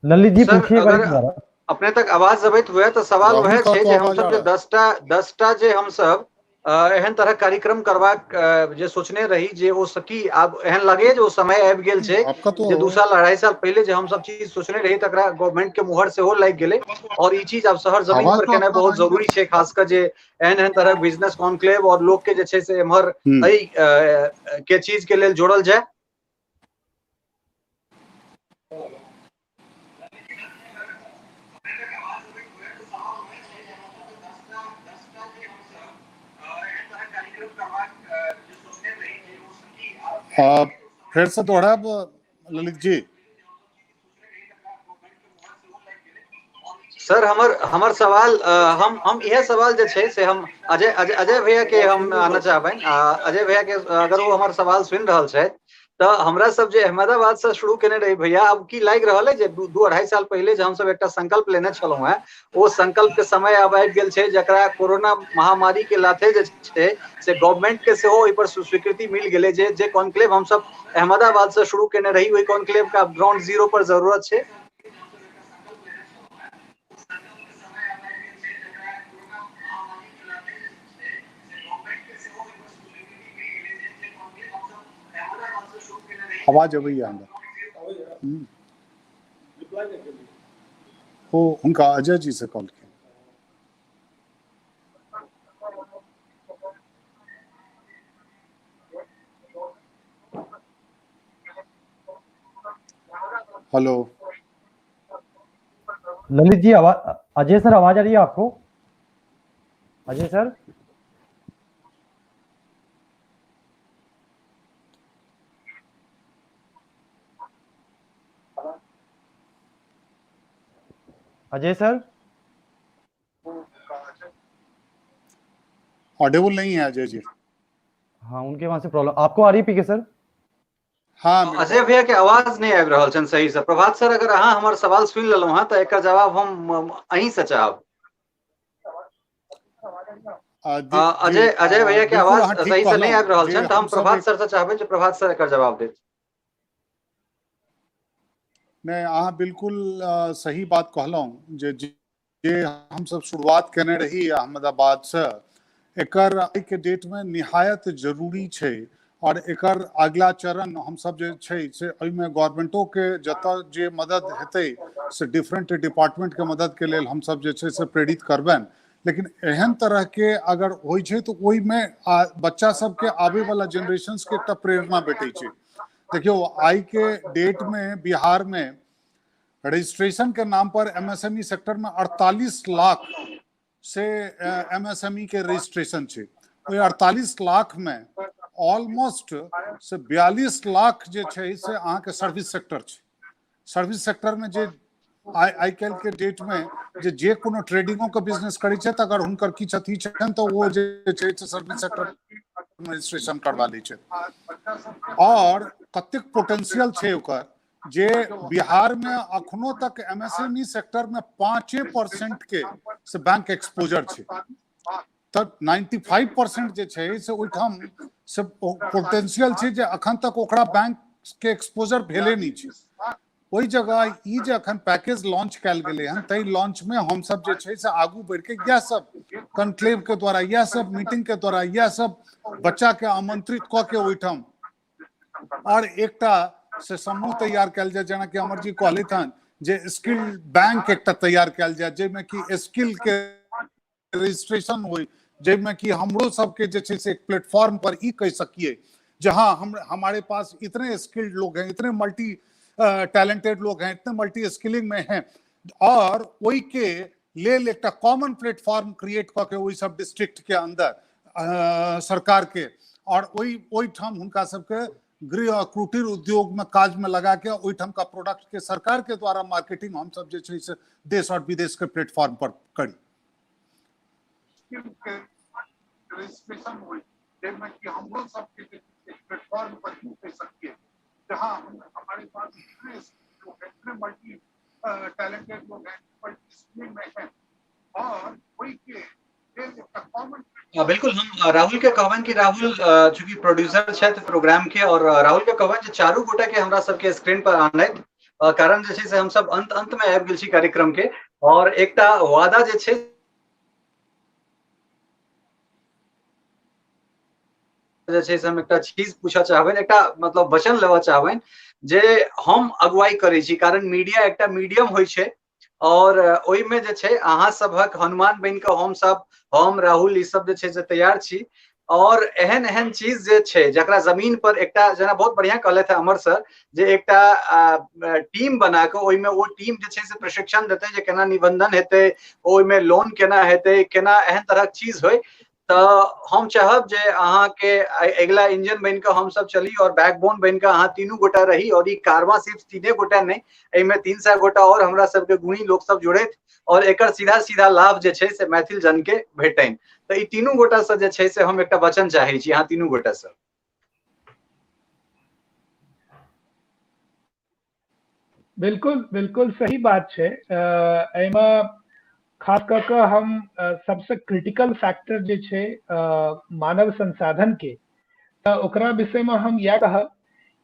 ललित जी सर पूछिए एक बार अगर दोबारा। अपने तक आवाज अबैत हुए तो सवाल राहुल वह का छै तो जे आवाज हमसब आ जे रहा है। 10टा जे हमसब एहन तरह कार्यक्रम करबाक जे सोचने रही जे ओ सकी आब एहन लगे जे ओ समय आबि गेल छै आपका तो जे 2 साल 2.5 साल पहले जे हमसब चीज सोचने रही तकरा गवर्नमेंट के मुहर से हो लागि गेलै और ई चीज आब शहर जमीन आवाज पर तो केनाइ आपका आ बहुत रही है। जरूरी छै, खासकर जे एहन तरह बिजनेस कॉन्क्लेव और लोग के जे छै से एम्हर एहि के चीज के लेल जोड़ल जाय। फिर से दोहराब ललित जी। सर हमर सवाल हम यह सवाल जे छै से हम अजय भैया के हम आना चाहबनि। अजय भैया के अगर वो हमर सवाल सुनि रहल छै तो हमरा सब जे अहमदाबाद से शुरू केने रही भैया, अब की लागि रहल है जे 2-2.5 साल पहले जे हम सब एकटा संकल्प लेने छलहुं हैं वो संकल्प के समय अब आबि गेल छै, जकरा कोरोना महामारी के लाथे जे छै से गवर्नमेंट के सेहो ओहि पर स्वीकृति मिल गेलै जे कॉन्क्लेव हम सब अहमदाबाद से शुरू केने रही वही कॉन्क्लेव का ग्राउंड जीरो पर जरूरत छै। आवाज अबैया हमरा। वो उनका अजय जी से कॉल किया। हेलो ललित जी आवाज, अजय सर आवाज आ रही है आपको? Ajay sir. Ajay sir. Audible नहीं है अजय जी। हाँ उनके वहां से प्रॉब्लम आपको आ रही है पीके सर? हाँ मेरे को अजय भैया के आवाज नहीं आबि रहल छनि सही से। प्रभात सर अगर अहाँ हमर सवाल सुनि लेलहुँ हँ तऽ एकर जवाब हम अहीं से चाहब। अजय भैया के बिल्कुल आवाज अहाँ ठीक सही से नहीं कहलहुँ आबि रहल जे छनि तऽ हम हम सब प्रभात एक सर से चाहबै जे प्रभात सर एकर जवाब देत। नहीं अहाँ बिल्कुल सही बात कहलहुँ जे हम सब शुरुआत केने रही अहमदाबाद से, एकर आइ के डेट में निहायत जरूरी छै और एकर अगला चरण हम सब जे छै से एहिमे गवर्नमेंटो के जतऽ जे मदद हेतै से डिफरेंट डिपार्टमेंट के मदद के लेल हम सब जे छै से प्रेरित करबनि। लेकिन एहन तरह के अगर होइ छै तो ओहिमे बच्चा सबके आबे वाला जनरेशंस के एकटा प्रेरणा भेटै छै। देखियो आई के डेट में बिहार में रजिस्ट्रेशन के नाम पर एमएसएमई सेक्टर में 48 लाख से एमएसएमई के रजिस्ट्रेशन छै। ओहि 48 लाख में ऑलमोस्ट से 42 लाख जे छै से अहाँ के सर्विस सेक्टर छै। सर्विस सेक्टर में जे आइ काल्हि के डेट में जे कोनो ट्रेडिंगो के बिजनेस करै छै तऽ अगर हुनकर किछु अथी छनि तऽ ओ जे छै से सर्विस सेक्टर में रजिस्ट्रेशन करवा लै छै। और कतेक पोटेंशियल छै ओकर जे बिहार में अखनो तक एमएसएमई सेक्टर में 5% के से बैंक एक्सपोजर छै। तब 95% जे छै से ओहिठाम से पोटेंशियल छै जे अखन तक ओकरा बैंक के एक्सपोजर भेले नहीं छै। ओहि जगह ई जे अखन पैकेज लॉन्च कैल गेलै हन ताहि लॉन्च में हम सब जे छै से आगू बढ़ के इएह सब कॉन्क्लेव के द्वारा, इएह सब मीटिंग के द्वारा, इएह सब बच्चा के आमंत्रित कऽ के ओहिठाम और एकटा से समूह तैयार कैल जाए, जेना कि अमर जी कहलथि हन जे स्किल बैंक एकटा तैयार कैल जाए जाहिमे कि स्किल के रजिस्ट्रेशन होई, जिसमें कि हमरो सबके जे छै से एक प्लेटफॉर्म पर ई कह सकिए जहां हमारे पास इतने स्किल्ड लोग हैं, इतने मल्टी टैलेंटेड लोग हैं, इतने मल्टी स्किलिंग में हैं और वही के लेल एक कॉमन प्लेटफॉर्म क्रिएट करके वही सब डिस्ट्रिक्ट के अंदर सरकार के और वही ठाम हुनका सबके गृह और कुटीर उद्योग में काज में लगा के ओहिठाम का प्रोडक्ट के सरकार के द्वारा मार्केटिंग हम सब जे छै से देश और विदेश के प्लेटफॉर्म पर करी। रजिस्ट्रेशन हुई जिसमें कि हम लोग सबके प्लेटफॉर्म पर यूज कर सकते हैं, जहां हमारे पास इतने मल्टी टैलेंटेड लोग हैं, मल्टी में हैं और कोई के बिल्कुल हम राहुल के कहबन कि राहुल चूंकि प्रोड्यूसर छथि प्रोग्राम के और राहुल के कहबन जे चारू गोटा के हमरा सबके स्क्रीन पर आनैत कारण जे छै से हम सब अंत में आबि गेल छी कार्यक्रम के और एकटा वादा जे छै से हम एकटा चीज पूछा चाहबनि, एकटा मतलब वचन लेवा चाहबनि जे हम अगुवाई करै छी कारण मीडिया एकटा मीडियम होइ छै और ओहि में जे छै अहाँ सबहक हनुमान बनि के हम सब हम राहुल ई सब जे छै से तैयार छी और एहन एहन चीज जे छै जकरा जमीन पर एकटा जेना बहुत बढ़िया कहलथि अमर सर जे एकटा टीम बना के ओहि में वो टीम जे छै से प्रशिक्षण देतै जे केना निबंधन हेतै, ओहि में लोन केना हेतै, केना एहन तरहक चीज होय। तो हम चाहब जे अहाँ के अगला इंजन बन के हम सब चली और बैकबोन बन के अहाँ तीनों गोटा रही और ई कारवा सिर्फ तीने गोटा नहीं, एहिमे 300 गोटा और हमरा सबके गुणी लोग सब जुड़ैत और एकर सीधा सीधा लाभ जे छै से मैथिल जन के भेटैन। तो ई तीनों गोटा से जे छै से हम एकटा वचन चाहै छी अहाँ तीनों गोटा से। बिल्कुल बिल्कुल सही बात है। एहिमे खास कर के हम सबसे क्रिटिकल फैक्टर जे छै मानव संसाधन के ओकरा विषय में हम यह कहब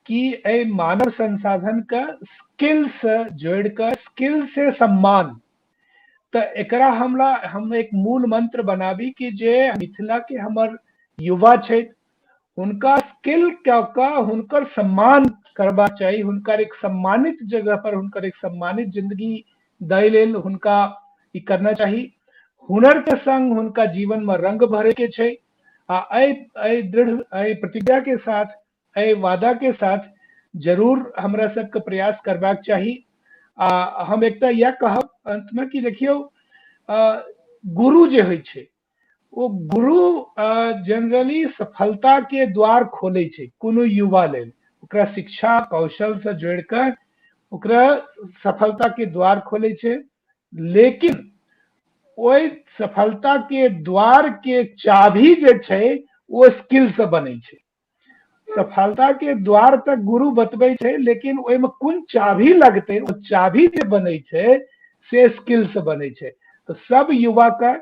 कि ए मानव संसाधन का स्किल से जोड़ कर स्किल से सम्मान, तो एकरा हम एक मूल मंत्र बनाबी कि जे मिथिला के हमर युवा छै उनका स्किल का हुनकर सम्मान करबा चाहिए, हुनकर एक सम्मानित जगह पर हुनकर एक सम्मानित जिंदगी दै लेल हुनका ई करना चाहिए। हुनर के संग हुनका जीवन में रंग भरे के छै दृढ़ प्रतिज्ञा के साथ वादा के साथ जरूर हमरा सबके प्रयास करबाक चाहिए। हम एकटा यह कहब अंत में कि देखियो गुरु जे होइ छै वो गुरु जनरली सफलता के द्वार खोले छै कोनो युवा लेल, ओकरा शिक्षा कौशल से जोड़ कर ओकरा सफलता के द्वार खोले छै, लेकिन ओई सफलता के द्वार के चाबी जे छै वो स्किल से बने छै। सफलता के द्वार तक गुरु बतबै छै लेकिन ओहि में कोन चाबी लगते वो चाबी जे बने छै से स्किल से बने छै। तो सब युवा का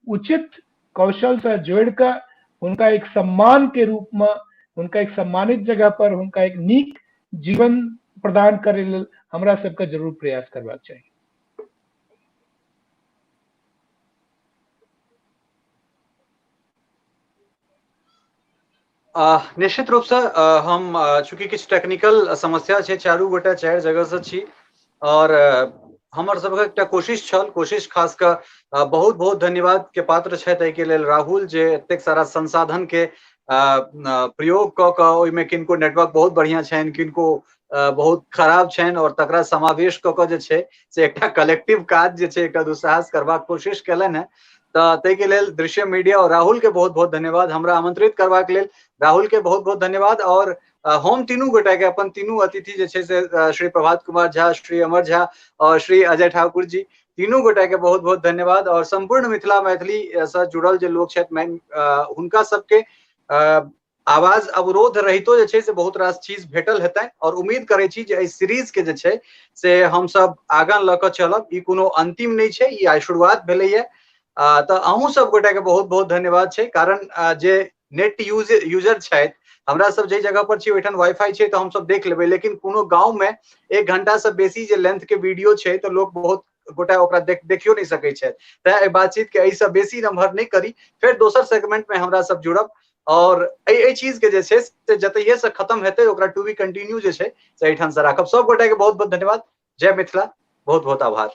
उचित कौशल से जोड़ कर उनका एक सम्मान के रूप में उनका एक सम्मानित जगह पर उनका एक नीक जीवन प्रदान करे लेल हमरा सबके जरूर प्रयास करबाक चाहिए। निश्चित रूप से हम चूंकि किछ टेक्निकल समस्या छै चारू गोटा चारि जगह से छी और हमर सबके एकटा कोशिश खास कर बहुत बहुत धन्यवाद के पात्र छथि के लेल राहुल जे एतेक सारा संसाधन के प्रयोग क के ओहिमे किनको नेटवर्क बहुत बढ़िया छनि, किनको बहुत खराब छनि और तकरा समावेश क के जे छै से एकटा कलेक्टिव काज जे छै एकटा दुस्साहस करबाक कोशिश केलनि है। ताहि के लेल दृश्य मीडिया और राहुल के बहुत बहुत धन्यवाद, हमरा आमंत्रित करबाक लेल राहुल के बहुत बहुत धन्यवाद। और हम तीनों गोटा के अपन तीनों अतिथि जे छै से श्री प्रभात कुमार झा, श्री अमर झा और श्री अजय ठाकुर जी, तीनों गोटा के बहुत बहुत धन्यवाद। और संपूर्ण मिथिला मैथिली से जुड़ल जे लोग छथि हुनका सबके आवाज अवरोध रहितो जे छै से बहुत रास चीज भेटल हेतै और उम्मीद करै छी जे एहि सीरीज के जे छै से हम सब आगां ल के चलब। ई कोनो अंतिम नहीं छै, ई आइ शुरुआत भेलैया। तो अहूँ सब गोटा के बहुत बहुत धन्यवाद छै कारण जे नेट यूजर छथि हमरा सब जे जगह पर छी ओहिठाम वाईफाई छै तो हम सब देख लेबै, लेकिन कोनो गांव में 1 घंटा से बेसी जे लेंथ के वीडियो छै तो लोग बहुत गोटा ओकरा देखियो नहीं सकै छै। तै बातचीत के एहिसँ बेसी नम्हर नहीं करी, फिर दोसर सेगमेंट में हमरा सब जुड़ब और एहि चीज के जे छै से जतैये से खत्म हेतै ओकरा टू बी कंटिन्यू जे छै से एहिठाम से राखब। सब गोटा के बहुत बहुत धन्यवाद। जय मिथिला, बहुत बहुत आभार।